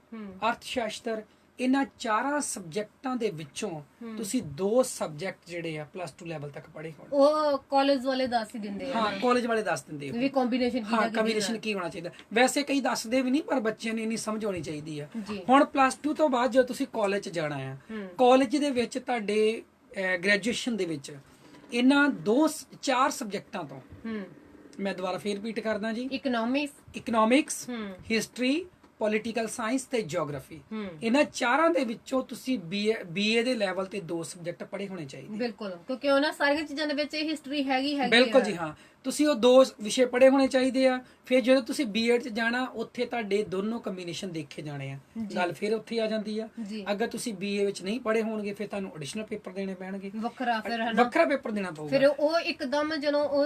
ਅਰਥ ਸ਼ਾਸਤਰ, ਇਹਨਾਂ ਚਾਰਾਂ ਸਬਜੈਕਟਾਂ ਦੇ ਵਿੱਚੋਂ ਤੁਸੀਂ 2 ਸਬਜੈਕਟ ਜਿਹੜੇ ਆ ਪਲੱਸ 2 ਲੈਵਲ ਤੱਕ ਪੜ੍ਹੇ ਹੋਣ। ਉਹ ਕਾਲਜ ਵਾਲੇ ਦੱਸ ਹੀ ਦਿੰਦੇ ਆ, ਹਾਂ ਕਾਲਜ ਵਾਲੇ ਦੱਸ ਦਿੰਦੇ ਆ ਵੀ ਕੰਬੀਨੇਸ਼ਨ ਕੀ ਹੋਣਾ ਚਾਹੀਦਾ। ਵੈਸੇ ਕਈ ਦੱਸਦੇ ਵੀ ਨਹੀਂ, ਪਰ ਬੱਚਿਆਂ ਨੂੰ ਇੰਨੀ ਸਮਝ ਹੋਣੀ ਚਾਹੀਦੀ ਆ। ਹੁਣ ਪਲੱਸ 2 ਤੋਂ ਬਾਅਦ ਜਦੋਂ ਤੁਸੀਂ ਕਾਲਜ 'ਚ ਜਾਣਾ ਆ, ਕਾਲਜ ਦੇ ਵਿੱਚ ਤੁਹਾਡੇ ਗ੍ਰੈਜੂਏਸ਼ਨ ਦੇ ਵਿੱਚ ਇਹਨਾਂ 4 ਸਬਜੈਕਟਾਂ ਤੋਂ ਮੈਂ ਦੁਬਾਰਾ ਫੇਰ ਰਿਪੀਟ ਕਰਦਾ ਜੀ, ਇਕਨੋਮਿਕਸ, ਹਿਸਟਰੀ, ਪੋਲੀਟੀਕਲ ਸਾਇੰਸ ਤੇ ਜਿਓਗ੍ਰਾਫੀ, ਇਹਨਾਂ ਚਾਰਾਂ ਦੇ ਵਿੱਚੋਂ ਤੁਸੀਂ ਬੀਏ ਦੇ ਲੈਵਲ ਤੇ 2 ਸਬਜੈਕਟ ਪੜ੍ਹੇ ਹੋਣੇ ਚਾਹੀਦੇ। ਬਿਲਕੁਲ, ਕਿਉਂਕਿ ਉਹਨਾਂ ਸਾਰੀਆਂ ਚੀਜ਼ਾਂ ਦੇ ਵਿੱਚ ਹਿਸਟਰੀ ਹੈਗੀ ਬਿਲਕੁਲ ਜੀ ਹਾਂ, ਤੁਸੀਂ ਉਹ 2 ਵਿਸ਼ੇ ਪੜ੍ਹੇ ਹੋਣੇ ਚਾਹੀਦੇ ਆ। ਫਿਰ ਜਦੋਂ ਤੁਸੀਂ ਬੀਐਡ 'ਚ ਜਾਣਾ ਉੱਥੇ ਤੁਹਾਡੇ ਦੋਨੋਂ ਕੰਬੀਨੇਸ਼ਨ ਦੇਖੇ ਜਾਣੇ ਆ, ਗੱਲ ਫਿਰ ਉੱਥੇ ਆ ਜਾਂਦੀ ਆ। ਅਗਰ ਤੁਸੀਂ ਬੀਏ ਵਿੱਚ ਨਹੀਂ ਪੜ੍ਹੇ ਹੋਣਗੇ ਫਿਰ ਤੁਹਾਨੂੰ ਐਡੀਸ਼ਨਲ ਪੇਪਰ ਦੇਣੇ ਪੈਣਗੇ, ਵੱਖਰਾ ਪੇਪਰ ਦੇਣਾ ਪਊਗਾ। ਫਿਰ ਉਹ ਇੱਕਦਮ ਜਦੋਂ ਉਹ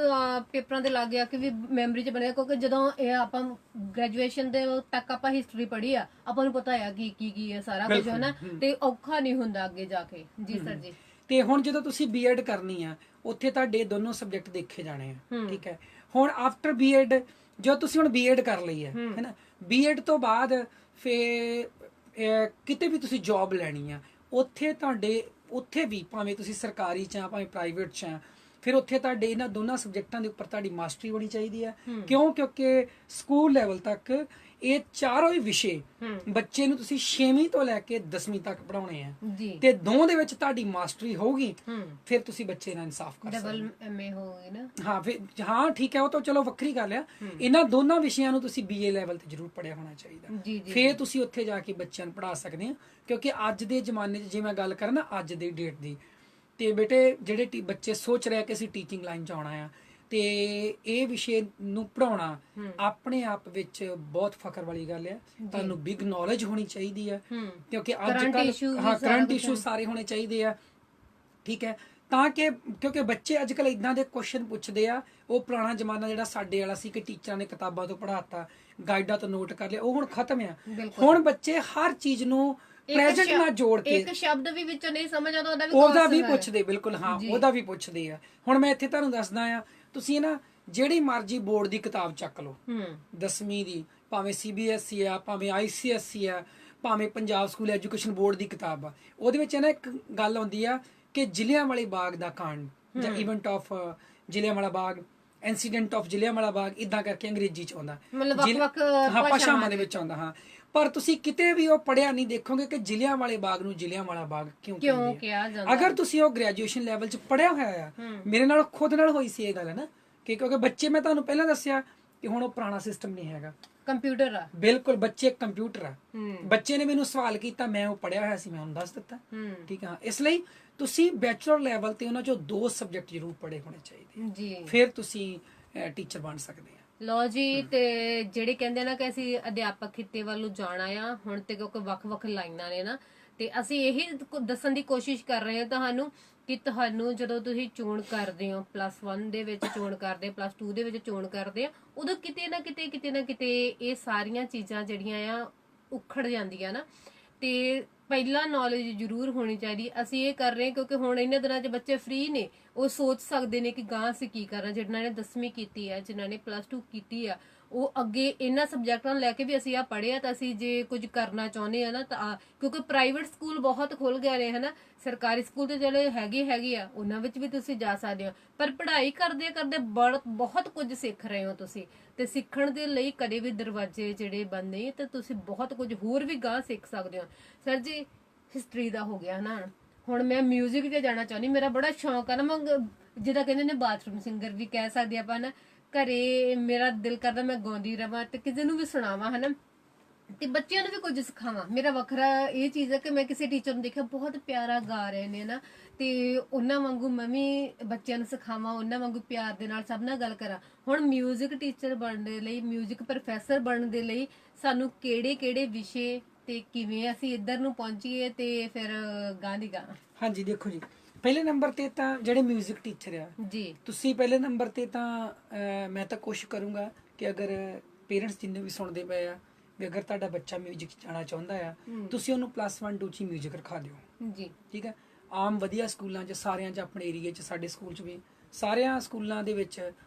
ਪੇਪਰਾਂ ਦੇ ਲੱਗ ਗਿਆ ਕਿ ਵੀ ਮੈਮਰੀ 'ਚ ਬਣਿਆ, ਕਿਉਂਕਿ ਜਦੋਂ ਇਹ ਆਪਾਂ ਗ੍ਰੈਜੂਏਸ਼ਨ ਦੇ ਤੱਕ ਆਪਾਂ ਹਿਸਟਰੀ ਪੜ੍ਹੀ ਆ, ਆਪਾਂ ਨੂੰ ਪਤਾ ਆ ਕੀ ਹੈ ਸਾਰਾ ਕੁਝ ਹੈ ਨਾ, ਤੇ ਔਖਾ ਨਹੀਂ ਹੁੰਦਾ ਅੱਗੇ ਜਾ ਕੇ। ਜੀ ਸਰ ਜੀ। ਤੇ ਹੁਣ ਜਦੋਂ ਤੁਸੀਂ ਬੀਐਡ ਕਰਨੀ ਆ ਉੱਥੇ ਤੁਹਾਡੇ ਦੋਨੋਂ ਸਬਜੈਕਟ ਦੇਖੇ ਜਾਣੇ ਆ, ਠੀਕ ਹੈ। ਹੁਣ ਆਫਟਰ ਬੀਐਡ ਜੋ ਤੁਸੀਂ ਹੁਣ ਬੀਐਡ ਕਰ ਲਈ ਹੈ ਹੈਨਾ, ਬੀਐਡ ਤੋਂ ਬਾਅਦ ਫੇਰ ਕਿਤੇ ਵੀ ਤੁਸੀਂ ਜੌਬ ਲੈਣੀ ਆ ਉੱਥੇ ਵੀ ਭਾਵੇਂ ਤੁਸੀਂ ਸਰਕਾਰੀ ਚ ਆ ਭਾਵੇਂ ਪ੍ਰਾਈਵੇਟ ਚ ਆ, ਫਿਰ ਉੱਥੇ ਤੁਹਾਡੇ ਇਹਨਾਂ ਦੋਨਾਂ ਸਬਜੈਕਟਾਂ ਦੇ ਉੱਪਰ ਤੁਹਾਡੀ ਮਾਸਟਰੀ ਹੋਣੀ ਚਾਹੀਦੀ ਹੈ। ਕਿਉਂਕਿ ਸਕੂਲ ਲੈਵਲ ਤੱਕ ਇਹ ਚਾਰੋਂ ਹੀ ਵਿਸ਼ੇ ਬੱਚੇ ਨੂੰ ਤੁਸੀਂ 6ਵੀਂ ਤੋਂ ਲੈ ਕੇ 10ਵੀਂ ਤੱਕ ਪੜਾਉਣੇ ਆ, ਤੇ 2 ਦੇ ਵਿੱਚ ਤੁਹਾਡੀ ਮਾਸਟਰੀ ਹੋਊਗੀ, ਫਿਰ ਤੁਸੀਂ ਬੱਚੇ ਨਾਲ ਇਨਸਾਫ ਕਰ ਸਕਦੇ ਡਬਲ ਐਮਏ ਹੋਵੇ ਨਾ। ਹਾਂ ਫਿਰ ਹਾਂ ਠੀਕ ਹੈ, ਉਹ ਤਾਂ ਚਲੋ ਵੱਖਰੀ ਗੱਲ ਆ। ਇਹਨਾਂ ਦੋਨਾਂ ਵਿਸ਼ਿਆਂ ਨੂੰ ਤੁਸੀਂ ਬੀਏ ਲੈਵਲ ਤੇ ਜ਼ਰੂਰ ਪੜਿਆ ਹੋਣਾ ਚਾਹੀਦਾ, ਫਿਰ ਤੁਸੀਂ ਉੱਥੇ ਜਾ ਕੇ ਬੱਚਿਆਂ ਨੂੰ ਪੜ੍ਹਾ ਸਕਦੇ ਆ। ਕਿਉਂਕਿ ਅੱਜ ਦੇ ਜ਼ਮਾਨੇ 'ਚ ਜੇ ਮੈਂ ਗੱਲ ਕਰਾਂ ਨਾ ਅੱਜ ਦੀ ਡੇਟ ਦੀ, ਤੇ ਬੇਟੇ ਜਿਹੜੇ ਬੱਚੇ ਸੋਚ ਰਹੇ ਕਿ ਅਸੀਂ ਟੀਚਿੰਗ ਲਾਈਨ 'ਚ ਆਉਣਾ ਆ ਤੇ ਇਹ ਵਿਸ਼ੇ ਨੂੰ ਪੜਾਉਣਾ ਆਪਣੇ ਆਪ ਵਿੱਚ ਬਹੁਤ ਫਖਰ ਵਾਲੀ ਗੱਲ ਹੈ। ਤੁਹਾਨੂੰ ਬਿਗ ਨੌਲੇਜ ਹੋਣੀ ਚਾਹੀਦੀ ਹੈ, ਕਿਉਂਕਿ ਅੱਜ ਕੱਲ ਕਰੰਟ ਇਸ਼ੂ ਸਾਰੇ ਹੋਣੇ ਚਾਹੀਦੇ ਆ, ਠੀਕ ਹੈ, ਤਾਂ ਕਿ ਕਿਉਂਕਿ ਬੱਚੇ ਅੱਜ ਕੱਲ ਇਦਾਂ ਦੇ ਕੁਐਸਚਨ ਪੁੱਛਦੇ ਆ। ਉਹ ਪੁਰਾਣਾ ਜ਼ਮਾਨਾ ਜਿਹੜਾ ਸਾਡੇ ਵਾਲਾ ਸੀ ਕਿ ਟੀਚਰਾਂ ਨੇ ਕਿਤਾਬਾਂ ਤੋਂ ਪੜ੍ਹਾਤਾ, ਗਾਈਡਾਂ ਤੋਂ ਨੋਟ ਕਰ ਲਿਆ, ਉਹ ਹੁਣ ਖਤਮ ਆ। ਹੁਣ ਬੱਚੇ ਹਰ ਚੀਜ਼ ਨੂੰ ਪ੍ਰੈਜ਼ੈਂਟ ਨਾਲ ਜੋੜ ਕੇ, ਇੱਕ ਸ਼ਬਦ ਵੀ ਵਿੱਚੋਂ ਨਹੀਂ ਸਮਝ ਆਉਂਦਾ ਉਹਦਾ ਵੀ ਪੁੱਛਦੇ, ਬਿਲਕੁਲ ਹਾਂ ਉਹਦਾ ਵੀ ਪੁੱਛਦੇ ਆ। ਹੁਣ ਮੈਂ ਇੱਥੇ ਤੁਹਾਨੂੰ ਦੱਸਦਾ ਆ, ਤੁਸੀਂ ਨਾ ਜਿਹੜੀ ਮਰਜ਼ੀ ਬੋਰਡ ਦੀ ਕਿਤਾਬ ਚੱਕ ਲਓ 10ਵੀਂ ਦੀ, ਭਾਵੇਂ ਸੀਬੀਐਸਈ ਆ, ਭਾਵੇਂ ਆਈਸੀਐਸਈ ਆ, ਭਾਵੇਂ ਪੰਜਾਬ ਸਕੂਲ ਐਜੂਕੇਸ਼ਨ ਬੋਰਡ ਦੀ ਕਿਤਾਬ ਆ, ਉਹਦੇ ਵਿੱਚ ਨਾ ਇੱਕ ਗੱਲ ਆਉਂਦੀ ਆ ਕਿ ਜ਼ਿਲ੍ਹਿਆਂਵਾਲੇ ਬਾਗ ਦਾ ਕਾਂਡ ਜਾਂ event of Jallianwala Bagh, incident of Jallianwala Bagh, ਇਦਾਂ ਕਰਕੇ ਅੰਗਰੇਜ਼ੀ ਚ ਆਉਂਦਾ, ਭਾਸ਼ਾਵਾਂ ਦੇ ਵਿੱਚ ਆਉਂਦਾ। ਹਾਂ, ਪਰ ਤੁਸੀਂ ਕਿਤੇ ਵੀ ਉਹ ਪੜ੍ਹਿਆ ਨਹੀਂ ਦੇਖੋਗੇ ਕਿ ਜ਼ਿਲ੍ਹਿਆਂਵਾਲੇ ਬਾਗ ਨੂੰ ਜ਼ਿਲ੍ਹਿਆਂਵਾਲਾ ਬਾਗ ਕਿਉਂ ਕਿਹਾ ਜਾਂਦਾ। ਅਗਰ ਤੁਸੀਂ ਉਹ ਗ੍ਰੈਜੂਏਸ਼ਨ ਲੈਵਲ 'ਚ ਪੜ੍ਹਿਆ ਹੋਇਆ ਆ, ਮੇਰੇ ਨਾਲ ਖੁਦ ਨਾਲ ਹੋਈ ਸੀ ਇਹ ਗੱਲ ਹੈ ਨਾ, ਕਿ ਕਿਉਂਕਿ ਬੱਚੇ, ਮੈਂ ਤੁਹਾਨੂੰ ਪਹਿਲਾਂ ਦੱਸਿਆ ਕਿ ਹੁਣ ਉਹ ਪੁਰਾਣਾ ਸਿਸਟਮ ਨਹੀਂ ਹੈਗਾ, ਕੰਪਿਊਟਰ ਆ, ਬਿਲਕੁਲ ਬੱਚੇ ਕੰਪਿਊਟਰ ਆ। ਬੱਚੇ ਨੇ ਮੈਨੂੰ ਸਵਾਲ ਕੀਤਾ, ਮੈਂ ਉਹ ਪੜ੍ਹਿਆ ਹੋਇਆ ਸੀ, ਮੈਂ ਉਹਨੂੰ ਦੱਸ ਦਿੱਤਾ, ਠੀਕ ਆ। ਇਸ ਲਈ ਤੁਸੀਂ ਬੈਚਲਰ ਲੈਵਲ ਤੇ ਉਹਨਾਂ 'ਚੋਂ 2 ਸਬਜੈਕਟ ਜ਼ਰੂਰ ਪੜ੍ਹੇ ਹੋਣੇ ਚਾਹੀਦੇ, ਫਿਰ ਤੁਸੀਂ ਟੀਚਰ ਬਣ ਸਕਦੇ ਆ। ਲੋ ਜੀ, ਤੇ ਜਿਹੜੇ ਕਹਿੰਦੇ ਨਾ ਕਿ ਅਸੀਂ ਅਧਿਆਪਕ ਖਿੱਤੇ ਵੱਲ ਨੂੰ ਜਾਣਾ ਆ ਹੁਣ, ਤੇ ਕਿਉਂਕਿ ਵੱਖ-ਵੱਖ ਲਾਈਨਾਂ ਨੇ ਨਾ, ਤੇ ਅਸੀਂ ਇਹੀ ਦੱਸਣ ਦੀ ਕੋਸ਼ਿਸ਼ ਕਰ ਰਹੇ ਹਾਂ ਤੁਹਾਨੂੰ ਕਿ ਤੁਹਾਨੂੰ ਜਦੋਂ ਤੁਸੀਂ ਚੋਣ ਕਰਦੇ ਹੋ, ਪਲੱਸ 1 ਦੇ ਵਿੱਚ ਚੋਣ ਕਰਦੇ, ਪਲੱਸ 2 ਦੇ ਵਿੱਚ ਚੋਣ ਕਰਦੇ ਆ, ਉਦੋਂ ਕਿਤੇ ਨਾ ਕਿਤੇ ਇਹ ਸਾਰੀਆਂ ਚੀਜ਼ਾਂ ਜਿਹੜੀਆਂ ਆ ਉਖੜ ਜਾਂਦੀਆਂ ਨਾ, ਤੇ ਪਹਿਲਾਂ ਨੌਲੇਜ ਜ਼ਰੂਰ ਹੋਣੀ ਚਾਹੀਦੀ। ਅਸੀਂ ਇਹ ਕਰ ਰਹੇ ਹਾਂ ਕਿਉਂਕਿ ਹੁਣ ਇਹਨਾਂ ਦਿਨਾਂ 'ਚ ਬੱਚੇ ਫ੍ਰੀ ਨੇ, ਉਹ ਸੋਚ ਸਕਦੇ ਨੇ ਕਿ ਗਾਂ ਅਸੀਂ ਕੀ ਕਰਨਾ। ਜਿਨ੍ਹਾਂ ਨੇ 10ਵੀਂ ਕੀਤੀ ਆ, ਜਿਨ੍ਹਾਂ ਨੇ +2 ਕੀਤੀ ਆ, ਉਹ ਅੱਗੇ ਇਹਨਾਂ ਸਬਜੈਕਟਾਂ ਨੂੰ ਲੈ ਕੇ ਵੀ ਅਸੀਂ ਆ ਪੜ੍ਹਿਆ ਤਾਂ ਅਸੀਂ ਜੇ ਕੁਝ ਕਰਨਾ ਚਾਹੁੰਦੇ ਆ ਨਾ ਤਾਂ ਕਿਉਂਕਿ ਪ੍ਰਾਈਵੇਟ ਸਕੂਲ ਬਹੁਤ ਖੁੱਲ ਗਏ ਨੇ ਹਨਾ। ਸਰਕਾਰੀ ਸਕੂਲ ਤੇ ਜਿਹੜੇ ਹੈਗੇ ਆ ਉਹਨਾਂ ਵਿੱਚ ਵੀ ਤੁਸੀਂ ਜਾ ਸਕਦੇ ਹੋ, ਪਰ ਪੜ੍ਹਾਈ ਕਰਦੇ ਕਰਦੇ ਬਹੁਤ ਕੁਝ ਸਿੱਖ ਰਹੇ ਹੋ ਤੁਸੀਂ, ਤੇ ਸਿੱਖਣ ਦੇ ਲਈ ਕਦੇ ਵੀ ਦਰਵਾਜ਼ੇ ਜਿਹੜੇ ਬੰਦ ਨਹੀਂ, ਤੇ ਤੁਸੀਂ ਬਹੁਤ ਕੁਝ ਹੋਰ ਵੀ ਗਾਂ ਸਿੱਖ ਸਕਦੇ ਹੋ। ਸਰ ਜੀ ਹਿਸਟਰੀ ਦਾ ਹੋ ਗਿਆ ਹਨਾ, ਹੁਣ ਮੈਂ ਮਿਊਜ਼ਿਕ ਤੇ ਜਾਣਾ ਚਾਹੁੰਦੀ, ਮੇਰਾ ਬੜਾ ਸ਼ੌਂਕ ਆ ਨਾ। ਮੈਂ ਜਿੱਦਾਂ ਕਹਿੰਦੇ ਨੇ ਬਾਥਰੂਮ ਸਿੰਗਰ ਵੀ ਕਹਿ ਸਕਦੇ ਆਪਾਂ ਨਾ, ਘਰੇ ਮੇਰਾ ਦਿਲ ਕਰਦਾ ਮੈਂ ਗਾਉਂਦੀ ਰਵਾਂ ਤੇ ਕਿਸੇ ਨੂੰ ਵੀ ਸੁਣਾਵਾਂ ਹਨਾ, ਤੇ ਬੱਚਿਆਂ ਨੂੰ ਵੀ ਕੁਝ ਸਿਖਾਵਾਂ। ਮੇਰਾ ਵੱਖਰਾ ਇਹ ਚੀਜ਼ ਹੈ ਕਿ ਮੈਂ ਕਿਸੇ ਟੀਚਰ ਨੂੰ ਦੇਖਿਆ ਬਹੁਤ ਪਿਆਰਾ ਗਾ ਰਹੇ ਨੇ ਨਾ, ਤੇ ਉਹਨਾਂ ਵਾਂਗੂ ਮੈਂ ਵੀ ਬੱਚਿਆਂ ਨੂੰ ਸਿਖਾਵਾਂ, ਉਹਨਾਂ ਵਾਂਗੂ ਪਿਆਰ ਦੇ ਨਾਲ ਸਭ ਨਾਲ ਗੱਲ ਕਰਾਂ। ਹੁਣ ਮਿਊਜ਼ਿਕ ਟੀਚਰ ਬਣਨ ਦੇ ਲਈ, ਮਿਊਜ਼ਿਕ ਪ੍ਰੋਫੈਸਰ ਬਣਨ ਦੇ ਲਈ ਸਾਨੂੰ ਕਿਹੜੇ ਵਿਸ਼ੇ ਤੇ ਕਿਵੇਂ ਅਸੀਂ ਇੱਧਰ ਨੂੰ ਪਹੁੰਚੀਏ ਤੇ ਫਿਰ ਗਾਂ ਦੀ ਗਾਂ। ਹਾਂਜੀ ਦੇਖੋ ਜੀ, ਪਹਿਲੇ ਨੰਬਰ ਤੇ ਤਾਂ ਜਿਹੜੇ ਮਿਊਜ਼ਿਕ ਟੀਚਰ ਆ ਜੀ, ਤੁਸੀਂ ਪਹਿਲੇ ਨੰਬਰ ਤੇ ਤਾਂ ਮੈਂ ਤਾਂ ਕੋਸ਼ਿਸ਼ ਕਰੂੰਗਾ ਕਿ ਅਗਰ ਪੇਰੈਂਟਸ ਜਿੰਨੇ ਵੀ ਸੁਣਦੇ ਪਏ ਆ ਵੀ ਅਗਰ ਤੁਹਾਡਾ ਬੱਚਾ ਮਿਊਜ਼ਿਕ ਜਾਣਾ ਚਾਹੁੰਦਾ ਆ, ਤੁਸੀਂ ਉਹਨੂੰ +1 2 ਚ ਮਿਊਜ਼ਿਕ ਰਖਾ ਦਿਓ ਜੀ, ਠੀਕ ਹੈ। ਆਮ ਵਧੀਆ ਸਕੂਲਾਂ 'ਚ ਸਾਰਿਆਂ 'ਚ, ਆਪਣੇ ਏਰੀਏ 'ਚ, ਸਾਡੇ ਸਕੂਲ 'ਚ ਵੀ ਸਾਰਿਆਂ ਸਕੂਲਾਂ ਦੇ ਵਿੱਚ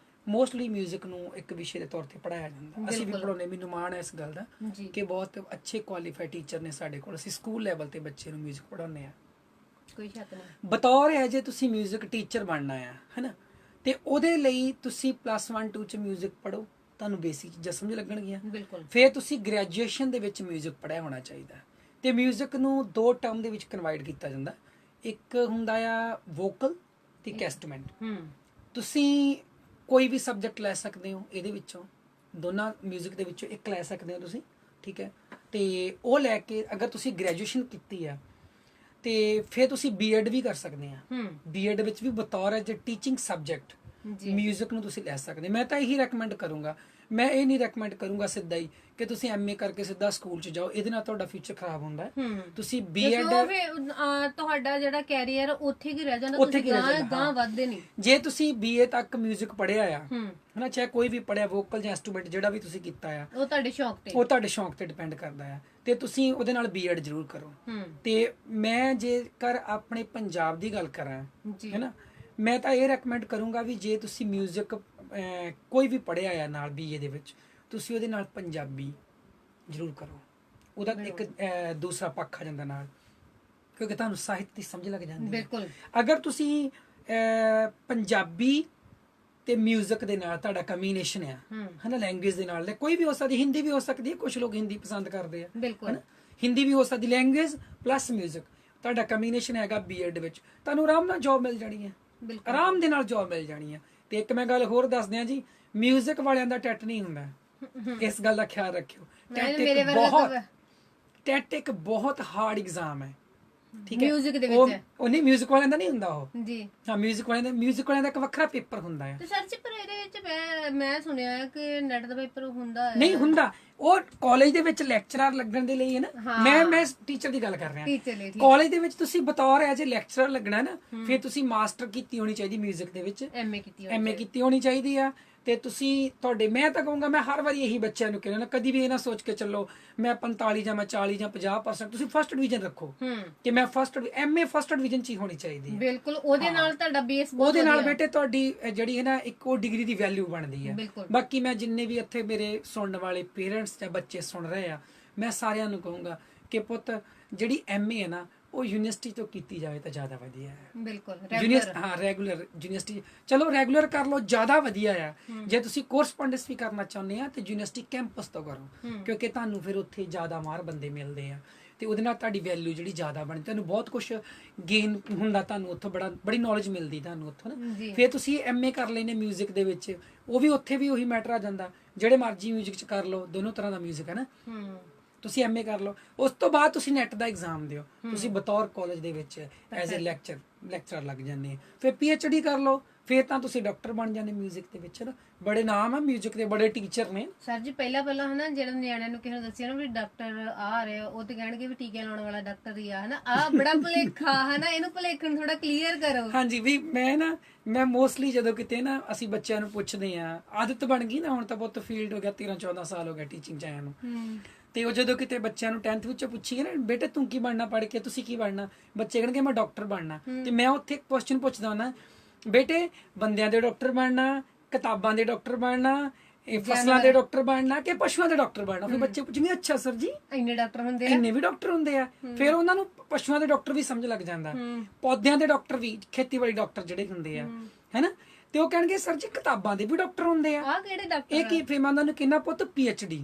ਮੋਸਟਲੀ ਮਿਊਜ਼ਿਕ ਨੂੰ ਇੱਕ ਵਿਸ਼ੇ ਦੇ ਤੌਰ ਤੇ ਪੜਾਇਆ ਜਾਂਦਾ। ਅਸੀਂ ਵੀ ਪੜਾਉਂਦੇ, ਮੈਨੂੰ ਮਾਣ ਹੈ ਇਸ ਗੱਲ ਦਾ ਕਿ ਬਹੁਤ ਅੱਛੇ ਕੁਆਲੀਫਾਈਡ ਟੀਚਰ ਨੇ ਸਾਡੇ ਕੋਲ। ਅਸੀਂ ਸਕੂਲ ਲੈਵਲ ਤੇ ਬੱਚੇ ਨੂੰ ਮਿਊਜ਼ਿਕ ਪੜਾਉਂਦੇ ਆ, ਕੋਈ ਸ਼ੱਕ ਨਹੀਂ। ਬਤੌਰ ਹੈ ਜੇ ਤੁਸੀਂ ਮਿਊਜ਼ਿਕ ਟੀਚਰ ਬਣਨਾ ਆ ਹੈਨਾ, ਤੇ ਉਹਦੇ ਲਈ ਤੁਸੀਂ +1 2 ਚ ਮਿਊਜ਼ਿਕ ਪੜੋ, ਤੁਹਾਨੂੰ ਬੇਸਿਕ ਚੀਜ਼ਾਂ ਸਮਝ ਲੱਗਣਗੀਆਂ। ਬਿਲਕੁਲ। ਫਿਰ ਤੁਸੀਂ ਗ੍ਰੈਜੂਏਸ਼ਨ ਦੇ ਵਿੱਚ ਮਿਊਜ਼ਿਕ ਪੜਿਆ ਹੋਣਾ ਚਾਹੀਦਾ, ਤੇ ਮਿਊਜ਼ਿਕ ਨੂੰ 2 ਟਰਮ ਦੇ ਵਿੱਚ ਕਨਵਰਟ ਕੀਤਾ ਜਾਂਦਾ। ਇੱਕ ਹੁੰਦਾ ਆ ਵੋਕਲ ਤੇ ਇਨਸਟਰੂਮੈਂਟ। ਤੁਸੀਂ ਕੋਈ ਵੀ ਸਬਜੈਕਟ ਲੈ ਸਕਦੇ ਹੋ ਇਹਦੇ ਵਿੱਚੋਂ, ਦੋਨਾਂ ਮਿਊਜ਼ਿਕ ਦੇ ਵਿੱਚੋਂ ਇੱਕ ਲੈ ਸਕਦੇ ਹੋ ਤੁਸੀਂ, ਠੀਕ ਹੈ। ਤੇ ਉਹ ਲੈ ਕੇ ਅਗਰ ਤੁਸੀਂ ਗ੍ਰੈਜੂਏਸ਼ਨ ਕੀਤੀ ਆ ਤੇ ਫਿਰ ਤੁਸੀਂ ਬੀਐਡ ਵੀ ਕਰ ਸਕਦੇ ਆ। ਬੀਐਡ ਵਿੱਚ ਵੀ ਬਤੌਰ ਹੈ ਜੇ ਟੀਚਿੰਗ ਸਬਜੈਕਟ ਮਿਊਜ਼ਿਕ ਨੂੰ ਤੁਸੀਂ ਲੈ ਸਕਦੇ। ਮੈਂ ਤਾਂ ਇਹੀ ਰეკਮੈਂਡ ਕਰੂੰਗਾ, ਮੈਂ ਇਹ ਨਹੀਂ ਰეკਮੈਂਡ ਕਰੂੰਗਾ ਸਿੱਧਾ ਹੀ ਕਿ ਤੁਸੀਂ ਐਮਏ ਕਰਕੇ ਸਿੱਧਾ ਸਕੂਲ 'ਚ ਜਾਓ, ਇਹਦੇ ਨਾਲ ਤੁਹਾਡਾ ਫਿਊਚਰ ਖਰਾਬ ਹੁੰਦਾ ਹੈ। ਤੁਸੀਂ ਬੀਐਡ, ਤੁਹਾਡਾ ਜਿਹੜਾ ਕੈਰੀਅਰ ਉੱਥੇ ਹੀ ਰਹਿ ਜਾਂਦਾ, ਤੁਸੀਂ ਗਾਂ ਵੱਧਦੇ ਨਹੀਂ। ਜੇ ਤੁਸੀਂ ਬੀਏ ਤੱਕ ਮਿਊਜ਼ਿਕ ਪੜਿਆ ਆ ਹਨਾ, ਚਾਹੇ ਕੋਈ ਵੀ ਪੜਿਆ, ਵੋਕਲ ਜਾਂ ਇੰਸਟਰੂਮੈਂਟ ਜਿਹੜਾ ਵੀ ਤੁਸੀਂ ਕੀਤਾ ਆ, ਉਹ ਤੁਹਾਡੇ ਸ਼ੌਂਕ ਤੇ ਡਿਪੈਂਡ ਕਰਦਾ ਆ, ਤੇ ਤੁਸੀਂ ਉਹਦੇ ਨਾਲ ਬੀਐਡ ਜ਼ਰੂਰ ਕਰੋ। ਤੇ ਮੈਂ ਜੇਕਰ ਆਪਣੇ ਪੰਜਾਬ ਦੀ ਗੱਲ ਕਰਾਂ ਹੈਨਾ, ਮੈਂ ਤਾਂ ਇਹ ਰეკਮੈਂਡ ਕਰੂੰਗਾ ਵੀ ਜੇ ਤੁਸੀਂ ਮਿਊਜ਼ਿਕ ਕੋਈ ਵੀ ਪੜਿਆ ਆ ਨਾਲ ਬੀਏ ਦੇ ਵਿੱਚ, ਤੁਸੀਂ ਉਹਦੇ ਨਾਲ ਪੰਜਾਬੀ ਜ਼ਰੂਰ ਕਰੋ। ਉਹਦਾ ਇੱਕ ਦੂਸਰਾ ਪੱਖ ਆ ਜਾਂਦਾ ਨਾਲ, ਕਿਉਂਕਿ ਤੁਹਾਨੂੰ ਸਾਹਿਤ ਦੀ ਸਮਝ ਲੱਗ ਜਾਂਦੀ ਹੈ। ਅਗਰ ਤੁਸੀਂ ਪੰਜਾਬੀ ਤੇ ਮਿਊਜ਼ਿਕ ਦੇ ਨਾਲ ਤੁਹਾਡਾ ਕੰਬੀਨੇਸ਼ਨ ਆ ਹਨਾ, ਲੈਂਗੁਏਜ ਦੇ ਨਾਲ, ਕੋਈ ਵੀ ਹੋ ਸਕਦੀ, ਹਿੰਦੀ ਵੀ ਹੋ ਸਕਦੀ ਹੈ, ਕੁਝ ਲੋਕ ਹਿੰਦੀ ਪਸੰਦ ਕਰਦੇ ਆ ਹਨਾ, ਹਿੰਦੀ ਵੀ ਹੋ ਸਕਦੀ, ਲੈਂਗੁਏਜ ਪਲੱਸ ਮਿਊਜ਼ਿਕ, ਤੁਹਾਡਾ ਕੰਬੀਨੇਸ਼ਨ ਹੈਗਾ ਬੀਐਡ ਵਿੱਚ, ਤੁਹਾਨੂੰ ਆਰਾਮ ਨਾਲ ਜੌਬ ਮਿਲ ਜਾਣੀ ਹੈ, ਆਰਾਮ ਦੇ ਨਾਲ ਜੌਬ ਮਿਲ ਜਾਣੀ ਹੈ। ਤੇ ਇੱਕ ਮੈਂ ਗੱਲ ਹੋਰ ਦੱਸ ਦਿਆਂ ਜੀ, ਮਿਊਜ਼ਿਕ ਵਾਲਿਆਂ ਦਾ ਟੈਟ ਨਹੀਂ ਹੁੰਦਾ, ਇਸ ਗੱਲ ਦਾ ਖਿਆਲ ਰੱਖਿਓ। ਟੈਟ ਇੱਕ ਬਹੁਤ ਹਾਰਡ ਐਗਜ਼ਾਮ ਹੈ, ਠੀਕ ਹੈ। ਮਿਊਜ਼ਿਕ ਦੇ ਵਿੱਚ ਉਹ ਨਹੀਂ, ਮਿਊਜ਼ਿਕ ਵਾਲਿਆਂ ਦਾ ਨਹੀਂ ਹੁੰਦਾ ਉਹ ਜੀ। ਹਾਂ, ਮਿਊਜ਼ਿਕ ਵਾਲਿਆਂ ਦਾ ਇੱਕ ਵੱਖਰਾ ਪੇਪਰ ਹੁੰਦਾ ਹੈ। ਤੇ ਸਰ ਜੀ ਪਰ ਇਹਦੇ ਵਿੱਚ ਮੈਂ ਸੁਣਿਆ ਕਿ ਨੈਟ ਦਾ ਪੇਪਰ ਹੁੰਦਾ ਹੈ। ਨਹੀਂ ਹੁੰਦਾ, ਉਹ ਕਾਲਜ ਦੇ ਵਿੱਚ ਲੈਕਚਰਰ ਲੱਗਣ ਦੇ ਲਈ ਹੈ ਨਾ। ਮੈਂ ਟੀਚਰ ਦੀ ਗੱਲ ਕਰ ਰਿਹਾ। ਕਾਲਜ ਦੇ ਵਿੱਚ ਤੁਸੀਂ ਬਤੌਰ ਐਜ ਲੈਕਚਰਰ ਲੱਗਣਾ ਨਾ, ਫਿਰ ਤੁਸੀਂ ਮਾਸਟਰ ਕੀਤੀ ਹੋਣੀ ਚਾਹੀਦੀ ਮਿਊਜ਼ਿਕ ਦੇ ਵਿੱਚ, ਐਮਏ ਕੀਤੀ ਹੋਣੀ ਚਾਹੀਦੀ ਆ। ਤੇ ਤੁਸੀਂ ਤੁਹਾਡੇ, ਮੈਂ ਤਾਂ ਕਹੂੰਗਾ, ਮੈਂ ਹਰ ਵਾਰੀ ਇਹੀ ਬੱਚਿਆਂ ਨੂੰ ਕਹਿੰਦਾ, ਕਦੀ ਵੀ ਇਹ ਨਾ ਸੋਚ ਕੇ ਚੱਲੋ ਮੈਂ 45 ਜਾਂ ਮੈਂ 40 ਜਾਂ 50%, ਤੁਸੀਂ ਫਸਟ ਡਿਵੀਜ਼ਨ ਰੱਖੋ ਕਿ ਮੈਂ ਐਮਏ ਫਸਟ ਡਿਵੀਜ਼ਨ ਚ ਹੀ ਹੋਣੀ ਚਾਹੀਦੀ ਹੈ। ਬਿਲਕੁਲ, ਉਹਦੇ ਨਾਲ ਤੁਹਾਡਾ ਬੇਸ, ਉਹਦੇ ਨਾਲ ਬੇਟੇ ਤੁਹਾਡੀ ਜਿਹੜੀ ਹੈ ਨਾ ਇੱਕ ਉਹ ਡਿਗਰੀ ਦੀ ਵੈਲਿਊ ਬਣਦੀ ਹੈ। ਬਾਕੀ ਮੈਂ ਜਿੰਨੇ ਵੀ ਇੱਥੇ ਮੇਰੇ ਸੁਣਨ ਵਾਲੇ ਪੇਰੈਂਟਸ ਜਾਂ ਬੱਚੇ ਸੁਣ ਰਹੇ ਆ, ਮੈਂ ਸਾਰਿਆਂ ਨੂੰ ਕਹੂੰਗਾ ਕਿ ਪੁੱਤ ਜਿਹੜੀ ਐਮਏ ਹੈ ਨਾ, ਉਹ ਯੂਨੀਵਰਸਿਟੀ ਤੋਂ ਕੀਤੀ ਜਾਵੇ ਤਾਂ ਜ਼ਿਆਦਾ ਵਧੀਆ ਹੈ। ਬਿਲਕੁਲ, ਰੈਗੂਲਰ ਯੂਨੀਵਰਸਿਟੀ, ਚਲੋ ਰੈਗੂਲਰ ਕਰ ਲਓ, ਜ਼ਿਆਦਾ ਵਧੀਆ ਆ। ਜੇ ਤੁਸੀਂ ਕੋਰਸਪੋਂਡੈਂਸ ਵੀ ਕਰਨਾ ਚਾਹੁੰਦੇ ਆ ਤੇ ਯੂਨੀਵਰਸਿਟੀ ਕੈਂਪਸ ਤੋਂ ਕਰੋ, ਕਿਉਂਕਿ ਤੁਹਾਨੂੰ ਫਿਰ ਉੱਥੇ ਜ਼ਿਆਦਾ ਮਾਹਰ ਬੰਦੇ ਮਿਲਦੇ ਆ, ਤੇ ਉਹਦੇ ਨਾਲ ਤੁਹਾਡੀ ਵੈਲਿਊ ਜਿਹੜੀ ਜ਼ਿਆਦਾ ਬਣਦੀ, ਤੁਹਾਨੂੰ ਬਹੁਤ ਕੁਝ ਗੇਨ ਹੁੰਦਾ, ਤੁਹਾਨੂੰ ਉੱਥੋਂ ਬੜੀ ਨੌਲੇਜ ਮਿਲਦੀ ਤੁਹਾਨੂੰ ਉੱਥੋਂ ਨਾ। ਫਿਰ ਤੁਸੀਂ ਐਮਏ ਕਰ ਲੈਨੇ ਮਿਊਜ਼ਿਕ ਦੇ ਵਿੱਚ, ਉਹ ਵੀ ਉੱਥੇ ਵੀ ਉਹੀ ਮੈਟਰ ਆ ਜਾਂਦਾ, ਜਿਹੜੇ ਮਰਜ਼ੀ ਮਿਊਜ਼ਿਕ 'ਚ ਕਰ ਲਓ, ਦੋਨੋਂ ਤਰ੍ਹਾਂ ਦਾ ਮਿਊਜ਼ਿਕ ਹੈ ਨਾ। ਤੁਸੀਂ ਐਮਏ ਕਰ ਲਓ, ਉਸ ਤੋਂ ਬਾਅਦ ਤੁਸੀਂ ਨੈਟ ਦਾ ਐਗਜ਼ਾਮ ਦਿਓ, ਤੁਸੀਂ ਬਤੌਰ ਕਾਲਜ ਦੇ ਵਿੱਚ ਐਜ਼ ਅ ਲੈਕਚਰਰ ਲੱਗ ਜਾਂਦੇ। ਫਿਰ ਪੀਐਚਡੀ ਕਰ ਲਓ, ਫਿਰ ਤਾਂ ਤੁਸੀਂ ਡਾਕਟਰ ਬਣ ਜਾਂਦੇ ਮਿਊਜ਼ਿਕ ਦੇ ਵਿੱਚ ਨਾ। ਬੜੇ ਨਾਮ ਆ ਮਿਊਜ਼ਿਕ ਦੇ, ਬੜੇ ਟੀਚਰ ਨੇ। ਸਰ ਜੀ ਪਹਿਲਾਂ ਹਨਾ, ਜਿਹੜੇ ਨਿਆਣਿਆਂ ਨੂੰ ਕਿਸੇ ਨੂੰ ਦੱਸਿਆ ਨਾ ਵੀ ਡਾਕਟਰ ਆ ਰਿਹਾ, ਉਹ ਤੇ ਕਹਿਣਗੇ ਵੀ ਟੀਕੇ ਲਾਉਣ ਵਾਲਾ ਡਾਕਟਰ ਹੀ ਆ ਹਨਾ, ਆ ਬੜਾ ਭੁਲੇਖਾ ਹਨਾ, ਇਹਨੂੰ ਭੁਲੇਖੇ ਨੂੰ ਥੋੜਾ ਕਲੀਅਰ ਕਰੋ। ਹਾਂਜੀ ਵੀ ਮੈਂ ਮੋਸਟਲੀ ਜਦੋਂ ਕਿਤੇ ਨਾ ਅਸੀਂ ਬੱਚਿਆਂ ਨੂੰ ਪੁੱਛਦੇ ਆ, ਆਦਤ ਬਣ ਗਈ ਨਾ ਹੁਣ ਤਾਂ, ਬਹੁਤ ਫੀਲਡ ਹੋ ਗਿਆ, 13 14 ਸਾਲ ਹੋ ਗਿਆ ਟੀਚਿੰਗ ਚ ਆਇਆ ਨੂੰ, ਤੇ ਉਹ ਜਦੋਂ ਕਿਤੇ ਬੱਚਿਆਂ ਨੂੰ 10th ਵਿੱਚੋਂ ਪੁੱਛੀਏ ਨਾ, ਬੇਟੇ ਤੂੰ ਕੀ ਬਣਨਾ ਪੜ੍ਹ ਕੇ, ਤੁਸੀਂ ਕੀ ਬਣਨਾ, ਬੱਚੇ ਕਹਿਣਗੇ ਮੈਂ ਡਾਕਟਰ ਬਣਨਾ। ਤੇ ਮੈਂ ਉੱਥੇ ਇੱਕ ਕੁਐਸਚਨ ਪੁੱਛਦਾ ਹੁੰਦਾ, ਬੇਟੇ ਬੰਦਿਆਂ ਦੇ ਡਾਕਟਰ ਬਣਨਾ, ਕਿਤਾਬਾਂ ਦੇ ਡਾਕਟਰ ਬਣਨਾ, ਇਹ ਫਸਲਾਂ ਦੇ ਡਾਕਟਰ ਬਣਨਾ ਕਿ ਪਸ਼ੂਆਂ ਦੇ ਡਾਕਟਰ ਬਣਨਾ? ਫਿਰ ਬੱਚੇ ਪੁੱਛਣਗੇ ਅੱਛਾ ਸਰ ਜੀ ਇੰਨੇ ਡਾਕਟਰ ਹੁੰਦੇ ਆ, ਇੰਨੇ ਵੀ ਡਾਕਟਰ ਹੁੰਦੇ ਆ। ਫਿਰ ਉਹਨਾਂ ਨੂੰ ਪਸ਼ੂਆਂ ਦੇ ਡਾਕਟਰ ਵੀ ਸਮਝ ਲੱਗ ਜਾਂਦਾ, ਪੌਦਿਆਂ ਦੇ ਡਾਕਟਰ ਵੀ, ਖੇਤੀਬਾੜੀ ਡਾਕਟਰ ਜਿਹੜੇ ਹੁੰਦੇ ਆ, ਹੈਨਾ। ਤੇ ਉਹ ਕਹਿਣਗੇ ਸਰ ਜੀ ਕਿਤਾਬਾਂ ਦੇ ਵੀ ਡਾਕਟਰ ਹੁੰਦੇ ਆ। ਆ ਕਿਹੜੇ ਡਾਕਟਰ? ਇਹ ਕੀ? ਫਿਰ ਮੈਂ ਉਹਨਾਂ ਨੂੰ ਕਹਿੰਦਾ ਪੁੱਤ PhD,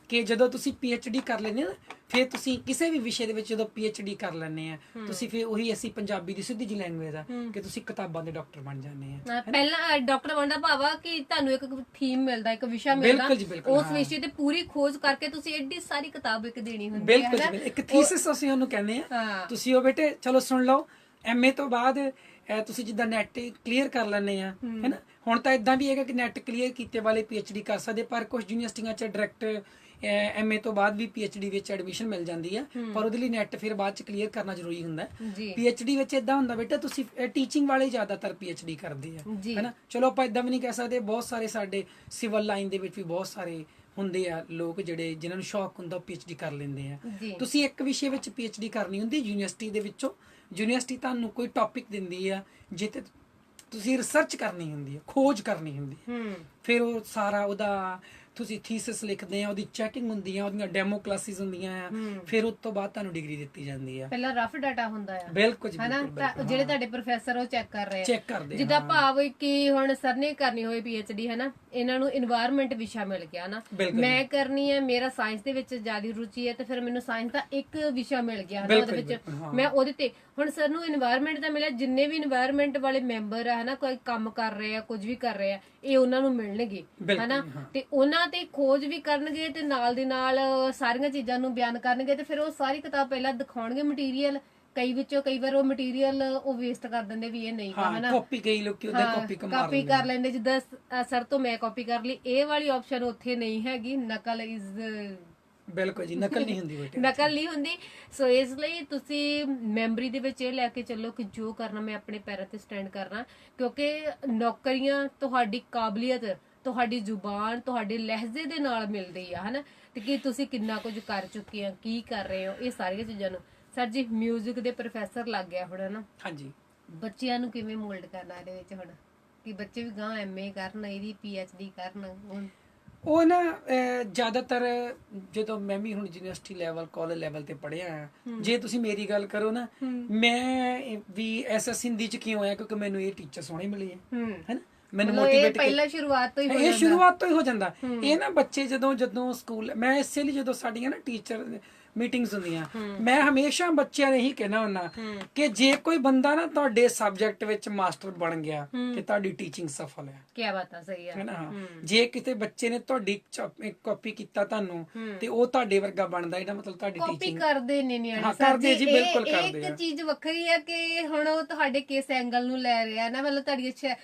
ਕਿ ਜਦੋਂ ਤੁਸੀਂ PhD ਕਰ ਲੈਂਦੇ ਆ ਨਾ, ਫਿਰ ਤੁਸੀਂ ਕਿਸੇ ਵੀ ਵਿਸ਼ੇ ਦੇ ਵਿੱਚ ਜਦੋਂ PhD ਕਰ ਲੈਂਦੇ ਆ ਤੁਸੀਂ, ਫਿਰ ਉਹੀ ਅਸੀਂ ਪੰਜਾਬੀ ਦੀ ਸਿੱਧੀ ਜਿਹੀ ਲੈਂਗੁਏਜ ਆ ਕਿ ਤੁਸੀਂ ਕਿਤਾਬਾਂ ਦੇ ਡਾਕਟਰ ਬਣ ਜਾਂਦੇ ਆ। ਪਹਿਲਾਂ ਡਾਕਟਰ ਬਣਨ ਦਾ ਭਾਵ ਆ ਕਿ ਤੁਹਾਨੂੰ ਇੱਕ ਥੀਮ ਮਿਲਦਾ, ਇੱਕ ਵਿਸ਼ਾ ਮਿਲਦਾ, ਉਸ ਵਿਸ਼ੇ ਤੇ ਪੂਰੀ ਖੋਜ ਕਰਕੇ ਤੁਸੀਂ ਐਡੀ ਸਾਰੀ ਕਿਤਾਬ ਇੱਕ ਦੇਣੀ ਹੁੰਦੀ ਹੈ। ਬਿਲਕੁਲ ਜੀ, ਇੱਕ ਥੀਸਿਸ ਅਸੀਂ ਉਹਨੂੰ ਕਹਿੰਦੇ ਆ। ਤੁਸੀਂ ਉਹ ਬੇਟੇ ਚਲੋ ਸੁਣ ਲਓ, MA ਤੋਂ ਬਾਅਦ ਤੁਸੀਂ ਜਿੱਦਾਂ ਨੈਟ ਕਲੀਅਰ ਕਰ ਲੈਂਦੇ ਆ, ਹੈਨਾ। ਹੁਣ ਤਾਂ ਇਦਾਂ ਵੀ ਹੈਗਾ ਕਿ ਨੈਟ ਕਲੀਅਰ ਕੀਤੇ ਵਾਲੇ PhD ਕਰ ਸਕਦੇ, ਪਰ ਕੁਝ ਯੂਨੀਵਰਸਿਟੀਆਂ 'ਚ ਡਾਇਰੈਕਟ MA ਤੋਂ ਬਾਅਦ ਵੀ PhD ਵਿੱਚ ਐਡਮਿਸ਼ਨ ਮਿਲ ਜਾਂਦੀ ਆ, ਪਰ ਉਹਦੇ ਲਈ ਨੈਟ ਫਿਰ ਬਾਅਦ 'ਚ ਕਲੀਅਰ ਕਰਨਾ ਜ਼ਰੂਰੀ ਹੁੰਦਾ। PhD ਵਿੱਚ ਇਦਾਂ ਹੁੰਦਾ ਬੇਟਾ, ਤੁਸੀਂ ਟੀਚਿੰਗ ਵਾਲੇ ਜ਼ਿਆਦਾਤਰ PhD ਕਰਦੇ ਆ, ਹੈਨਾ। ਚਲੋ ਆਪਾਂ ਇਦਾਂ ਵੀ ਨਹੀਂ ਕਹਿ ਸਕਦੇ, ਬਹੁਤ ਸਾਰੇ ਸਾਡੇ ਸਿਵਲ ਲਾਈਨ ਦੇ ਵਿੱਚ ਵੀ ਬਹੁਤ ਸਾਰੇ ਹੁੰਦੇ ਆ ਲੋਕ ਜਿਹੜੇ ਜਿਨ੍ਹਾਂ ਨੂੰ ਸ਼ੌਕ ਹੁੰਦਾ PhD ਕਰ ਲੈਂਦੇ ਆ। ਤੁਸੀਂ ਇੱਕ ਵਿਸ਼ੇ ਵਿੱਚ PhD ਕਰਨੀ ਹੁੰਦੀ ਯੂਨੀਵਰਸਿਟੀ ਦੇ ਵਿੱਚੋਂ, ਯੂਨੀਵਰਸਿਟੀ ਤੁਹਾਨੂੰ ਕੋਈ ਟੌਪਿਕ ਦਿੰਦੀ ਆ ਜਿੱਥੇ ਤੁਸੀਂ ਰਿਸਰਚ ਕਰਨੀ ਹੁੰਦੀ ਹੈ, ਖੋਜ ਕਰਨੀ ਹੁੰਦੀ ਹੈ। ਫਿਰ ਉਹ ਸਾਰਾ ਉਹਦਾ ਤੁਸੀਂ ਥੀਸਿਸ ਲਿਖਦੇ ਆ, ਉਹਦੀ ਚੈਕਿੰਗ ਹੁੰਦੀ ਆ, ਉਹਦੀਆਂ ਡੈਮੋ ਕਲਾਸਿਸ ਹੁੰਦੀਆਂ ਆ, ਫਿਰ ਉਸ ਤੋਂ ਬਾਅਦ ਤੁਹਾਨੂੰ ਡਿਗਰੀ ਦਿੱਤੀ ਜਾਂਦੀ ਆ। ਪਹਿਲਾਂ ਰਫ ਡਾਟਾ ਹੁੰਦਾ ਆ, ਬਿਲਕੁਲ ਜੀ, ਹਨਾ। ਜਿਹੜੇ ਤੁਹਾਡੇ ਪ੍ਰੋਫੈਸਰ ਉਹ ਚੈੱਕ ਕਰ ਰਹੇ ਆ, ਚੈੱਕ ਕਰਦੇ ਆ। ਜਿੱਦਾਂ ਭਾਵ ਕਿ ਹੁਣ ਸਰ ਨੇ ਕਰਨੀ ਹੋਵੇ PhD, ਹਨਾ, ਇਹਨਾਂ ਨੂੰ এনवायरमेंट ਵਿਸ਼ਾ ਮਿਲ ਗਿਆ ਨਾ, ਮੈਂ ਕਰਨੀ ਹੈ, ਮੇਰਾ ਸਾਇੰਸ ਦੇ ਵਿੱਚ ਜ਼ਿਆਦਾ ਰੁਚੀ ਹੈ, ਤੇ ਫਿਰ ਮੈਨੂੰ ਸਾਇੰਸ ਦਾ ਇੱਕ ਵਿਸ਼ਾ ਮਿਲ ਗਿਆ, ਹਨਾ, ਉਹਦੇ ਵਿੱਚ ਮੈਂ ਉਹਦੇ ਤੇ ਹੁਣ ਸਰ ਨੂੰ এনवायरमेंट ਦਾ ਮਿਲਿਆ, ਜਿੰਨੇ ਵੀ এনवायरमेंट ਵਾਲੇ ਮੈਂਬਰ ਆ, ਹਨਾ, ਕੋਈ ਕੰਮ ਕਰ ਰਹੇ ਆ, ਕੁਝ ਵੀ ਕਰ ਰਹੇ ਆ, ਇਹ ਉਹਨਾਂ ਨੂੰ ਮਿਲਣਗੇ, ਹਨਾ, ਤੇ ਉਹਨਾਂ ਤੇ ਖੋਜ ਵੀ ਕਰਨਗੇ ਤੇ ਨਾਲ ਦੀ ਨਾਲ ਸਾਰੀਆਂ ਚੀਜ਼ਾਂ ਨੂੰ ਬਿਆਨ ਕਰਨਗੇ, ਤੇ ਫਿਰ ਉਹ ਸਾਰੀ ਕਿਤਾਬ ਪਹਿਲਾਂ ਦਿਖਾਉਣਗੇ ਮਟੀਰੀਅਲ। ਕਈ ਵਾਰ ਉਹ ਮਟੀਰੀਅਲ ਉਹ ਵੇਸਟ ਕਰ ਦਿੰਦੇ ਵੀ ਇਹ ਨਹੀਂ ਤਾਂ, ਹਨਾ, ਕਾਪੀ ਕਈ ਲੋਕੀ ਉਹਦਾ ਕਾਪੀ ਕਰ ਲੈਂਦੇ, ਜਿੱਦਾਂ ਸਰ ਤੋਂ ਮੈਂ ਕਾਪੀ ਕਰ ਲਈ। ਇਹ ਵਾਲੀ ਆਪਸ਼ਨ ਉੱਥੇ ਨਹੀਂ ਹੈਗੀ, ਨਕਲ ਇਜ਼ ਬਿਲਕੁਲ ਜੀ, ਨਕਲ ਨਹੀਂ ਹੁੰਦੀ ਬੇਟੇ, ਨਕਲ ਨਹੀਂ ਹੁੰਦੀ। ਸੋ ਇਸ ਲਈ ਤੁਸੀਂ ਮੈਮਰੀ ਦੇ ਵਿੱਚ ਇਹ ਲੈ ਕੇ ਚੱਲੋ ਕਿ ਜੋ ਕਰਨਾ ਮੈਂ ਆਪਣੇ ਪੈਰਾਂ ਤੇ ਸਟੈਂਡ ਕਰਨਾ, ਕਿਉਂਕਿ ਨੌਕਰੀਆਂ ਤੁਹਾਡੀ ਕਾਬਲੀਅਤ, ਤੁਹਾਡੀ ਜ਼ੁਬਾਨ, ਤੁਹਾਡੇ ਲਹਿਜ਼ੇ ਦੇ ਨਾਲ ਮਿਲਦੀ ਆ, ਹਨਾ, ਤੇ ਕਿ ਤੁਸੀਂ ਕਿੰਨਾ ਕੁਝ ਕਰ ਚੁੱਕੇ ਆ, ਕੀ ਕਰ ਰਹੇ ਹੋ, ਇਹ ਸਾਰੀਆਂ ਚੀਜ਼ਾਂ ਨੂੰ। ਸਰ ਜੀ ਮਿਊਜ਼ਿਕ ਦੇ ਪ੍ਰੋਫੈਸਰ ਲੱਗ ਗਿਆ ਹੁਣ, ਹਨਾ, ਹਾਂਜੀ, ਬੱਚਿਆਂ ਨੂੰ ਕਿਵੇਂ ਮੋਲਡ ਕਰਨਾ ਇਹਦੇ ਵਿੱਚ ਹੁਣ, ਕਿ ਬੱਚੇ ਵੀ ਗਾਂ MA ਕਰਨ, ਇਹਦੀ PhD ਕਰਨ? ਉਹ ਨਾ ਜ਼ਿਆਦਾਤਰ ਜਦੋਂ ਮੈਂ ਵੀ ਹੁਣ ਯੂਨੀਵਰਸਿਟੀ ਲੈਵਲ, ਕਾਲਜ ਲੈਵਲ ਤੇ ਪੜ੍ਹਿਆ ਆ, ਜੇ ਤੁਸੀਂ ਮੇਰੀ ਗੱਲ ਕਰੋ ਨਾ, ਮੈਂ ਵੀ SS ਹਿੰਦੀ 'ਚ ਕਿਉਂ ਆਇਆ, ਕਿਉਂਕਿ ਮੈਨੂੰ ਇਹ ਟੀਚਰ ਸੋਹਣੇ ਮਿਲੇ ਆ, ਹੈਨਾ। ਮੈਨੂੰ ਮੋਟੀਵੇਟ ਪਹਿਲਾਂ ਸ਼ੁਰੂਆਤ ਤੋਂ ਹੀ ਇਹ ਸ਼ੁਰੂਆਤ ਤੋਂ ਹੀ ਹੋ ਜਾਂਦਾ। ਇਹ ਨਾ ਬੱਚੇ ਜਦੋਂ ਸਕੂਲ, ਮੈਂ ਇਸੇ ਲਈ ਜਦੋਂ ਸਾਡੀਆਂ ਨਾ ਟੀਚਰ ਮੀਟਿੰਗਸ ਹੁੰਦੀਆਂ, ਮੈਂ ਹਮੇਸ਼ਾ ਬੱਚਿਆਂ ਨੇ ਹੀ ਕਹਿਣਾ ਹੁੰਦਾ ਕਿ ਜੇ ਕੋਈ ਬੰਦਾ ਨਾ ਤੁਹਾਡੇ ਸਬਜੈਕਟ ਵਿੱਚ ਮਾਸਟਰ ਬਣ ਗਿਆ ਕਿ ਤੁਹਾਡੀ ਟੀਚਿੰਗ ਸਫਲ ਹੈ। ਕੀ ਬਾਤ ਆ, ਸਹੀ ਹੈ ਨਾ। ਜੇ ਕਿਤੇ ਬੱਚੇ ਨੇ ਤੁਹਾਡੀ ਕਾਪੀ ਕੀਤਾ ਤੁਹਾਨੂੰ, ਤੇ ਉਹ ਤੁਹਾਡੇ ਵਰਗਾ ਬਣਦਾ, ਇਹਦਾ ਮਤਲਬ ਤੁਹਾਡੀ ਟੀਚਿੰਗ ਕਾਪੀ ਕਰਦੇ ਨੇ ਨਿਆਣੇ। ਹਾਂ, ਕਰਦੇ ਜੀ, ਬਿਲਕੁਲ ਕਰਦੇ ਆ। ਇੱਕ ਚੀਜ਼ ਵੱਖਰੀ ਹੈ ਕਿ ਹੁਣ ਉਹ ਤੁਹਾਡੇ ਕਿਸ ਐਂਗਲ ਨੂੰ ਲੈ ਰਿਹਾ ਨਾ, ਮਤਲਬ ਤੁਹਾਡੀ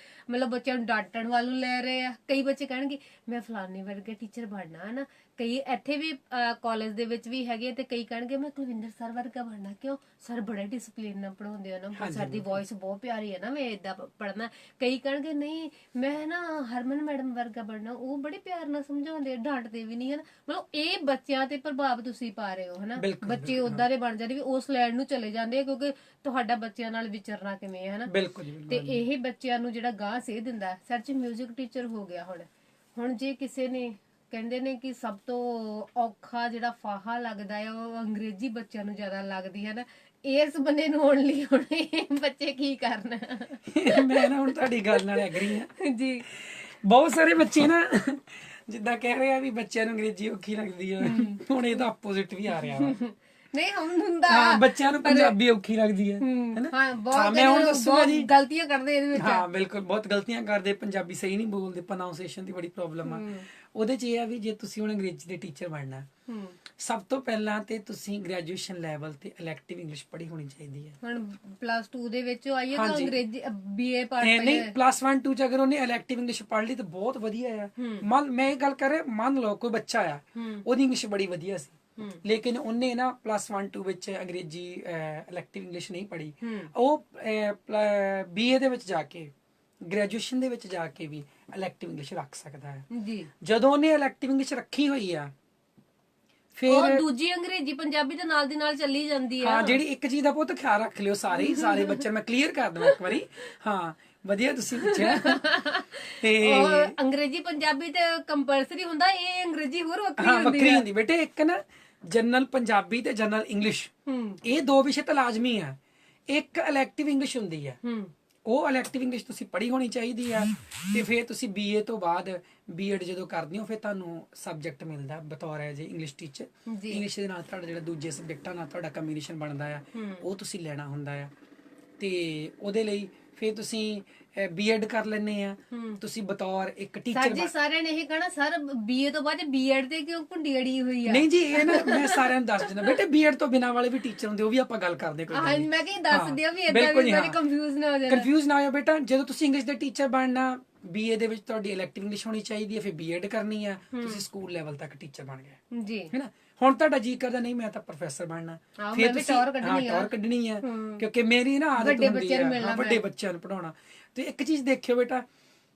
ਮਤਲਬ ਬੱਚਿਆਂ ਨੂੰ ਡਾਂਟਣ ਵੱਲ ਨੂੰ ਲੈ ਰਹੇ ਆ। ਕਈ ਬੱਚੇ ਕਹਿਣਗੇ ਮੈਂ ਫਲਾਣੇ ਵਰਗੇ ਟੀਚਰ ਬਣਨਾ, ਹਨਾ, ਕਈ ਇੱਥੇ ਵੀ ਕਾਲਜ ਦੇ ਵਿੱਚ ਵੀ ਹੈਗੇ, ਤੇ ਕਈ ਕਹਿਣਗੇ ਮੈਂ ਕੁਲਵਿੰਦਰ ਸਰ ਵਰਗਾ ਬਣਨਾ। ਕਿਉਂ? ਸਰ ਬੜੇ ਡਿਸਪਲਿਨ ਨਾਲ ਪੜਾਉਂਦੇ ਆ ਨਾ, ਸਰ ਦੀ ਵੌਇਸ ਬਹੁਤ ਪਿਆਰੀ ਹੈ ਨਾ, ਮੈਂ ਏਦਾਂ ਪੜਨਾ। ਕਈ ਕਹਿਣਗੇ ਨਹੀਂ ਮੈਂ ਨਾ ਹਰਮਨ ਮੈਡਮ ਵਰਗਾ ਬਣਨਾ, ਉਹ ਬੜੇ ਪਿਆਰ ਨਾਲ ਸਮਝਾਉਂਦੇ, ਡਾਂਟਦੇ ਵੀ ਨਹੀਂ, ਹਨਾ। ਮਤਲਬ ਇਹ ਬੱਚਿਆਂ ਤੇ ਪ੍ਰਭਾਵ ਤੁਸੀਂ ਪਾ ਰਹੇ ਹੋ, ਹਨਾ। ਬੱਚੇ ਉਦਾਂ ਦੇ ਬਣ ਜਾਂਦੇ ਵੀ ਉਸ ਲਾਈਨ ਨੂੰ ਚਲੇ ਜਾਂਦੇ ਆ, ਕਿਉਂਕਿ ਤੁਹਾਡਾ ਬੱਚਿਆਂ ਨਾਲ ਵਿਚਰਨਾ ਕਿਵੇਂ ਹੈ, ਹਨਾ। ਤੇ ਇਹ ਬੱਚਿਆਂ ਨੂੰ ਜਿਹੜਾ ਗਾਹ ਸੇ ਦਿੰਦਾ। ਸਰ ਜੀ ਮਿਊਜ਼ਿਕ ਟੀਚਰ ਹੋ ਗਿਆ ਹੁਣ ਜੇ ਕਿਸੇ ਨੇ ਕਹਿੰਦੇ ਨੇ ਕਿ ਸਭ ਤੋਂ ਔਖਾ ਜਿਹੜਾ ਫਾਹਾ ਲੱਗਦਾ ਹੈ ਉਹ ਅੰਗਰੇਜ਼ੀ ਬੱਚਿਆਂ ਨੂੰ ਜ਼ਿਆਦਾ ਲੱਗਦੀ ਹੈ ਨਾ, ਇਸ ਬੰਦੇ ਨੂੰ ਹੋਣ ਲਈ ਹੁਣ ਬੱਚੇ ਕੀ ਕਰਨ? ਮੈਂ ਨਾ ਹੁਣ ਤੁਹਾਡੀ ਗੱਲ ਨਾਲ ਐਗਰੀ ਹਾਂ ਜੀ। ਬਹੁਤ ਸਾਰੇ ਬੱਚੇ ਨਾ ਜਿੱਦਾਂ ਕਹਿ ਰਹੇ ਆ ਵੀ ਬੱਚਿਆਂ ਨੂੰ ਅੰਗਰੇਜ਼ੀ ਔਖੀ ਲੱਗਦੀ ਆ, ਹੁਣ ਇਹਦਾ ਆਪੋਜ਼ਿਟ ਵੀ ਆ ਰਿਹਾ ਵਾ। ਨਹੀਂ ਹੁਣ ਹੁੰਦਾ, ਹਾਂ, ਬੱਚਿਆਂ ਨੂੰ ਪੰਜਾਬੀ ਔਖੀ ਲੱਗਦੀ ਹੈ, ਹੈਨਾ। ਮੈਂ ਹੁਣ ਦੱਸੂਗਾ ਜੀ, ਗਲਤੀਆਂ ਕਰਦੇ ਇਹਦੇ ਵਿੱਚ। ਹਾਂ ਬਿਲਕੁਲ, ਬਹੁਤ ਗਲਤੀਆਂ ਕਰਦੇ, ਪੰਜਾਬੀ ਸਹੀ ਨਹੀਂ ਬੋਲਦੇ, ਪ੍ਰੋਨਾਂਸੀਏਸ਼ਨ ਦੀ ਬੜੀ ਪ੍ਰੋਬਲਮ ਆ। ਉਹਦੇ 'ਚ ਇਹ ਆ ਵੀ ਜੇ ਤੁਸੀਂ ਹੁਣ ਅੰਗਰੇਜ਼ੀ ਦੇ ਟੀਚਰ ਬਣਨਾ, ਸਭ ਤੋਂ ਪਹਿਲਾਂ ਤੇ ਤੁਸੀਂ ਗ੍ਰੈਜੂਏਸ਼ਨ ਲੈਵਲ ਤੇ ਇਲੈਕਟਿਵ ਇੰਗਲਿਸ਼ ਪੜ੍ਹੀ ਹੋਣੀ ਚਾਹੀਦੀ ਹੈ। ਹੁਣ +2 ਦੇ ਵਿੱਚ ਆਈ ਹੈ ਤਾਂ ਅੰਗਰੇਜ਼ੀ BA ਪੜ੍ਹ ਨਹੀਂ, +1 2 'ਚ ਅਗਰ ਉਹਨੇ ਇਲੈਕਟਿਵ ਇੰਗਲਿਸ਼ ਪੜ੍ਹ ਲਈ ਤਾਂ ਬਹੁਤ ਵਧੀਆ ਆ। ਮੈਂ ਇਹ ਗੱਲ ਕਰ ਰਿਹਾ, ਮੰਨ ਲਓ ਕੋਈ ਬੱਚਾ ਆ, ਉਹਦੀ ਇੰਗਲਿਸ਼ ਬੜੀ ਵਧੀਆ ਸੀ, ਲੇਕਿਨ ਉਹਨੇ ਨਾ +1 2 ਵਿੱਚ ਅੰਗਰੇਜ਼ੀ ਇਲੈਕਟਿਵ ਇੰਗਲਿਸ਼ ਨਹੀਂ ਪੜ੍ਹੀ, ਉਹ BA ਦੇ ਵਿੱਚ ਜਾ ਕੇ, ਗ੍ਰੈਜੂਏਸ਼ਨ ਦੇ ਵਿੱਚ ਜਾ ਕੇ ਵੀ ਇਲੈਕਟਿਵ ਇੰਗਲਿਸ਼ ਰੱਖ ਸਕਦਾ ਹੈ। ਜਦੋਂ ਉਹਨੇ ਇਲੈਕਟਿਵ ਇੰਗਲਿਸ਼ ਰੱਖੀ ਹੋਈ ਆ, ਫਿਰ ਦੂਜੀ ਅੰਗਰੇਜ਼ੀ ਪੰਜਾਬੀ ਦੇ ਨਾਲ ਦੀ ਨਾਲ ਚੱਲੀ ਜਾਂਦੀ ਆ। ਹਾਂ, ਜਿਹੜੀ ਇੱਕ ਚੀਜ਼ ਦਾ ਬਹੁਤ ਖਿਆਲ ਰੱਖ ਲਿਓ ਸਾਰੇ ਬੱਚੇ, ਮੈਂ ਕਲੀਅਰ ਕਰ ਦਵਾਂ ਇੱਕ ਵਾਰੀ। ਹਾਂ, ਵਧੀਆ ਤੁਸੀਂ ਪੁੱਛਿਆ। ਤੇ ਅੰਗਰੇਜ਼ੀ ਪੰਜਾਬੀ ਤੇ ਕੰਪਲਸਰੀ ਹੁੰਦਾ, ਇਹ ਅੰਗਰੇਜ਼ੀ ਹੋਰ ਵੱਖਰੀ ਹੁੰਦੀ ਬੇਟੇ। ਇੱਕ ਨਾ ਜਨਰਲ ਪੰਜਾਬੀ ਤੇ ਜਨਰਲ ਇੰਗਲਿਸ਼, ਇਹ 2 ਵਿਸ਼ੇ ਤਾਂ ਲਾਜ਼ਮੀ ਆ। ਇੱਕ ਇਲੈਕਟਿਵ ਇੰਗਲਿਸ਼ ਹੁੰਦੀ ਆ, ਉਹ ਇਲੈਕਟਿਵ ਇੰਗਲਿਸ਼ ਤੁਸੀਂ ਪੜ੍ਹੀ ਹੋਣੀ ਚਾਹੀਦੀ ਆ। ਤੇ ਫਿਰ ਤੁਸੀਂ ਬੀਏ ਤੋਂ ਬਾਅਦ ਬੀਐਡ ਜਦੋਂ ਕਰਦੇ ਹੋ, ਫਿਰ ਤੁਹਾਨੂੰ ਸਬਜੈਕਟ ਮਿਲਦਾ ਬਤੌਰ ਐਜ ਇੰਗਲਿਸ਼ ਟੀਚਰ। ਇੰਗਲਿਸ਼ ਦੇ ਨਾਲ ਤੁਹਾਡਾ ਜਿਹੜਾ ਦੂਜੇ ਸਬਜੈਕਟਾਂ ਨਾਲ ਤੁਹਾਡਾ ਕੰਬੀਨੇਸ਼ਨ ਬਣਦਾ ਆ, ਉਹ ਤੁਸੀਂ ਲੈਣਾ ਹੁੰਦਾ ਆ। ਤੇ ਉਹਦੇ ਲਈ ਫਿਰ ਤੁਸੀਂ ਬੀਐਡ ਕਰ ਲੈਣੇ ਆ, ਤੁਸੀਂ ਬਤੌਰ ਇੱਕ ਟੀਚਰ। ਜੀ ਸਾਰਿਆਂ ਨੇ ਇਹ ਕਹਣਾ, ਸਰ ਬੀਏ ਤੋਂ ਬਾਅਦ ਬੀਐਡ ਤੇ ਕਿਉਂ ਘੁੰਡੀ ਅੜੀ ਹੋਈ ਆ? ਨਹੀਂ ਜੀ, ਇਹ ਨਾ ਮੈਂ ਸਾਰਿਆਂ ਨੂੰ ਦੱਸ ਦਿੰਦਾ ਬੇਟੇ, ਬੀਐਡ ਤੋਂ ਬਿਨਾਂ ਵਾਲੇ ਵੀ ਟੀਚਰ ਹੁੰਦੇ, ਉਹ ਵੀ ਆਪਾਂ ਗੱਲ ਕਰਦੇ ਕੋਈ। ਹਾਂ, ਮੈਂ ਕੀ ਦੱਸ ਦਿਆ ਵੀ ਇਦਾਂ ਵੀ ਸਾਰੇ ਕੰਫਿਊਜ਼ ਨਾ ਹੋ ਜਾਣਾ। ਕੰਫਿਊਜ਼ ਨਾ ਹੋਇਓ ਬੇਟਾ, ਜਦੋਂ ਤੁਸੀਂ ਇੰਗਲਿਸ਼ ਦੇ ਟੀਚਰ ਬਣਨਾ, ਬੀਏ ਦੇ ਵਿੱਚ ਤੁਹਾਡੀ ਇਲੈਕਟਿਵ ਇੰਗਲਿਸ਼ ਹੋਣੀ ਚਾਹੀਦੀ ਹੈ, ਫਿਰ ਬੀਐਡ ਕਰਨੀ ਆ, ਤੁਸੀਂ ਸਕੂਲ ਲੈਵਲ ਤੱਕ ਟੀਚਰ ਬਣ ਗਏ ਜੀ, ਹੈਨਾ। ਹੁਣ ਤੁਹਾਡਾ ਜੀ ਕਰਦਾ ਨਹੀਂ ਮੈਂ ਤਾਂ ਪ੍ਰੋਫੈਸਰ ਬਣਨਾ, ਫਿਰ ਤੁਸੀਂ ਟੌਰ ਕੱਢਣੀ ਆ, ਕਿਉਂਕਿ ਮੇਰੀ ਨਾ ਆਦਤ ਹੁੰਦੀ ਹੈ ਵੱਡੇ ਬੱਚਿਆਂ ਨੂੰ ਪੜਾਉਣਾ। ਤੇ ਇੱਕ ਚੀਜ਼ ਦੇਖਿਓ ਬੇਟਾ,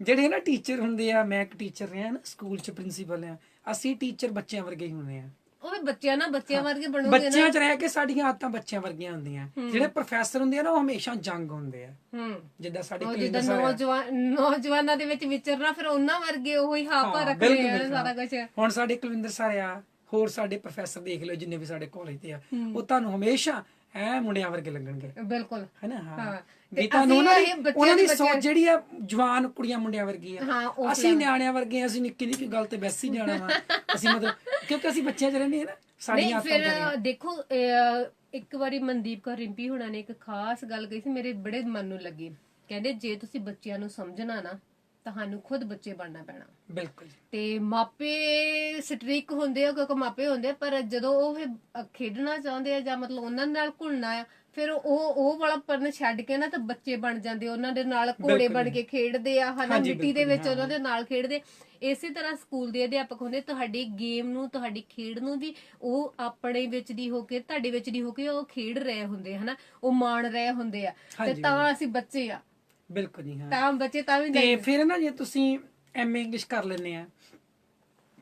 ਜਿਹੜੇ ਨਾ ਟੀਚਰ ਹੁੰਦੇ ਆ, ਮੈਂ ਇੱਕ ਟੀਚਰ ਰਿਹਾ ਨਾ ਸਕੂਲ 'ਚ, ਪ੍ਰਿੰਸੀਪਲ ਆ, ਅਸੀਂ ਟੀਚਰ ਬੱਚਿਆਂ ਵਰਗੇ ਹੀ ਹੁੰਦੇ ਆ। ਉਹ ਵੀ ਬੱਚਿਆਂ ਵਰਗੇ ਬਣੋਗੇ, ਬੱਚਿਆਂ 'ਚ ਰਹਿ ਕੇ ਸਾਡੀਆਂ ਆਦਤਾਂ ਬੱਚਿਆਂ ਵਰਗੀਆਂ ਹੁੰਦੀਆਂ। ਜਿਹੜੇ ਪ੍ਰੋਫੈਸਰ ਹੁੰਦੇ ਆ ਨਾ, ਉਹ ਹਮੇਸ਼ਾ ਜੰਗ ਹੁੰਦੇ ਆ। ਜਿੱਦਾਂ ਸਾਡੇ ਨੌਜਵਾਨਾਂ ਦੇ ਵਿੱਚ ਵਿਚਰਨਾ, ਫਿਰ ਉਹਨਾਂ ਵਰਗੇ ਉਹੀ ਹਾਪਾ ਰੱਖਦੇ ਆ ਸਾਰਾ ਕੁਝ। ਹੁਣ ਸਾਡੇ ਕੁਲਵਿੰਦਰ ਸਰ ਆ, ਹੋਰ ਸਾਡੇ ਪ੍ਰੋਫੈਸਰ ਦੇਖ ਲਓ ਜਿੰਨੇ ਵੀ ਸਾਡੇ ਕਾਲਜ ਤੇ ਆ, ਉਹ ਤੁਹਾਨੂੰ ਹਮੇਸ਼ਾ ਮੁੰਡਿਆਂ ਵਰਗੇ ਲੱਗਣਗੇ। ਬਿਲਕੁਲ, ਹੈਨਾ। ਹਾਂ, ਵੀ ਤੁਹਾਨੂੰ ਉਹਨਾਂ ਦੀ ਸੋਚ ਜਿਹੜੀ ਆ ਜਵਾਨ ਕੁੜੀਆਂ ਮੁੰਡਿਆਂ ਵਰਗੀ ਆ। ਅਸੀਂ ਨਿਆਣਿਆਂ ਵਰਗੇ, ਅਸੀਂ ਨਿੱਕੀ ਨਿੱਕੀ ਗੱਲ ਤੇ ਵੈਸੇ ਹੀ ਜਾਣਾ ਵਾ ਅਸੀਂ, ਮਤਲਬ ਕਿਉਂਕਿ ਅਸੀਂ ਬੱਚਿਆਂ 'ਚ ਰਹਿੰਦੇ ਆ ਨਾ, ਸਾਡੀਆਂ ਫਿਰ ਦੇਖੋ, ਇੱਕ ਵਾਰੀ ਮਨਦੀਪ ਕੌਰ ਰਿੰਪੀ ਹੁਣਾਂ ਨੇ ਇੱਕ ਖਾਸ ਗੱਲ ਕਹੀ ਸੀ, ਮੇਰੇ ਬੜੇ ਮਨ ਨੂੰ ਲੱਗੀ। ਕਹਿੰਦੇ ਜੇ ਤੁਸੀਂ ਬੱਚਿਆਂ ਨੂੰ ਸਮਝਣਾ ਨਾ, ਤੁਹਾਨੂੰ ਖੁਦ ਬੱਚੇ ਬਣਨਾ ਪੈਣਾ। ਬਿਲਕੁਲ। ਤੇ ਮਾਪੇ ਸਟ੍ਰਿਕ ਹੁੰਦੇ ਆ ਕਿਉਂਕਿ ਮਾਪੇ ਹੁੰਦੇ ਆ, ਪਰ ਜਦੋਂ ਉਹ ਖੇਡਣਾ ਚਾਹੁੰਦੇ ਆ ਜਾਂ ਮਤਲਬ ਉਹਨਾਂ ਨਾਲ ਘੁਲਣਾ ਆ, ਫਿਰ ਉਹ ਵਾਲਾ ਪਰਨ ਛੱਡ ਕੇ ਨਾ ਤੇ ਬੱਚੇ ਬਣ ਜਾਂਦੇ, ਉਹਨਾਂ ਦੇ ਨਾਲ ਘੋੜੇ ਬਣ ਕੇ ਖੇਡਦੇ ਆ, ਹਨਾ, ਮਿੱਟੀ ਦੇ ਵਿੱਚ ਉਹਨਾਂ ਦੇ ਨਾਲ ਖੇਡਦੇ। ਇਸੇ ਤਰ੍ਹਾਂ ਸਕੂਲ ਦੇ ਅਧਿਆਪਕ ਹੁੰਦੇ, ਤੁਹਾਡੀ ਗੇਮ ਨੂੰ, ਤੁਹਾਡੀ ਖੇਡ ਨੂੰ ਵੀ ਉਹ ਆਪਣੇ ਵਿੱਚ ਦੀ ਹੋ ਕੇ, ਤੁਹਾਡੇ ਵਿੱਚ ਦੀ ਹੋ ਕੇ ਉਹ ਖੇਡ ਰਹੇ ਹੁੰਦੇ, ਹਨਾ, ਉਹ ਮਾਣ ਰਹੇ ਹੁੰਦੇ ਆ, ਤੇ ਤਾਂ ਅਸੀਂ ਬੱਚੇ ਆ। ਬਿਲਕੁਲ ਜੀ, ਹਾਂ, ਤਾਂ ਬੱਚੇ ਤਾਂ ਵੀ। ਤੇ ਫਿਰ ਨਾ ਜੇ ਤੁਸੀਂ ਐਮਏ ਇੰਗਲਿਸ਼ ਕਰ ਲੈਂਦੇ ਆ,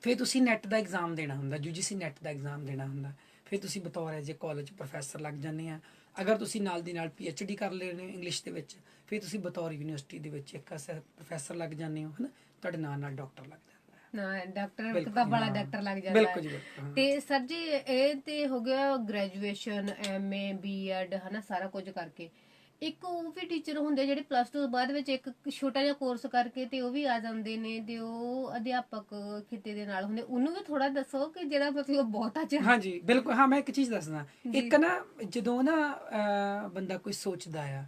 ਫਿਰ ਤੁਸੀਂ ਨੈਟ ਦਾ ਐਗਜ਼ਾਮ ਦੇਣਾ ਹੁੰਦਾ, ਯੂਜੀਸੀ ਨੈਟ ਦਾ ਐਗਜ਼ਾਮ ਦੇਣਾ ਹੁੰਦਾ, ਫਿਰ ਤੁਸੀਂ ਬਤੌਰ ਐਜ ਕਾਲਜ ਪ੍ਰੋਫੈਸਰ ਲੱਗ ਜਾਂਦੇ ਆ। ਅਗਰ ਤੁਸੀਂ ਨਾਲ ਦੀ ਨਾਲ PhD ਕਰ ਲੈਣੇ ਇੰਗਲਿਸ਼ ਦੇ ਵਿੱਚ, ਫਿਰ ਤੁਸੀਂ ਬਤੌਰ ਯੂਨੀਵਰਸਿਟੀ ਦੇ ਵਿੱਚ ਇੱਕ ਪ੍ਰੋਫੈਸਰ ਲੱਗ ਜਾਂਦੇ ਹੋ, ਹਨਾ, ਤੁਹਾਡੇ ਨਾਲ ਡਾਕਟਰ ਲੱਗ ਜਾਂਦਾ। ਡਾਕਟਰ ਕਿਤਾਬਾਂ ਵਾਲਾ ਡਾਕਟਰ ਲੱਗ ਜਾਂਦਾ। ਬਿਲਕੁਲ ਜੀ, ਬਿਲਕੁਲ। ਤੇ ਸਰ ਜੀ ਇਹ ਤੇ ਹੋ ਗਿਆ ਗ੍ਰੈਜੂਏਸ਼ਨ, MA BEd, ਹਨਾ, ਸਾਰਾ ਕੁਝ ਕਰਕੇ। ਇੱਕ ਉਹ ਵੀ ਟੀਚਰ ਹੁੰਦੇ ਜਿਹੜੇ ਪਲੱਸ 2 ਤੋਂ ਬਾਅਦ ਵਿੱਚ ਇੱਕ ਛੋਟਾ ਜਿਹਾ ਕੋਰਸ ਕਰਕੇ ਤੇ ਉਹ ਵੀ ਆ ਜਾਂਦੇ ਨੇ, ਤੇ ਉਹ ਅਧਿਆਪਕ ਖਿੱਤੇ ਦੇ ਨਾਲ ਹੁੰਦੇ, ਉਹਨੂੰ ਵੀ ਥੋੜਾ ਦੱਸੋ ਕਿ ਜਿਹੜਾ ਮਤਲਬ ਬਹੁਤਾ ਚ। ਹਾਂਜੀ ਬਿਲਕੁਲ, ਹਾਂ, ਮੈਂ ਇੱਕ ਚੀਜ਼ ਦੱਸਦਾ। ਇੱਕ ਨਾ ਜਦੋਂ ਨਾ ਬੰਦਾ ਕੋਈ ਸੋਚਦਾ ਆ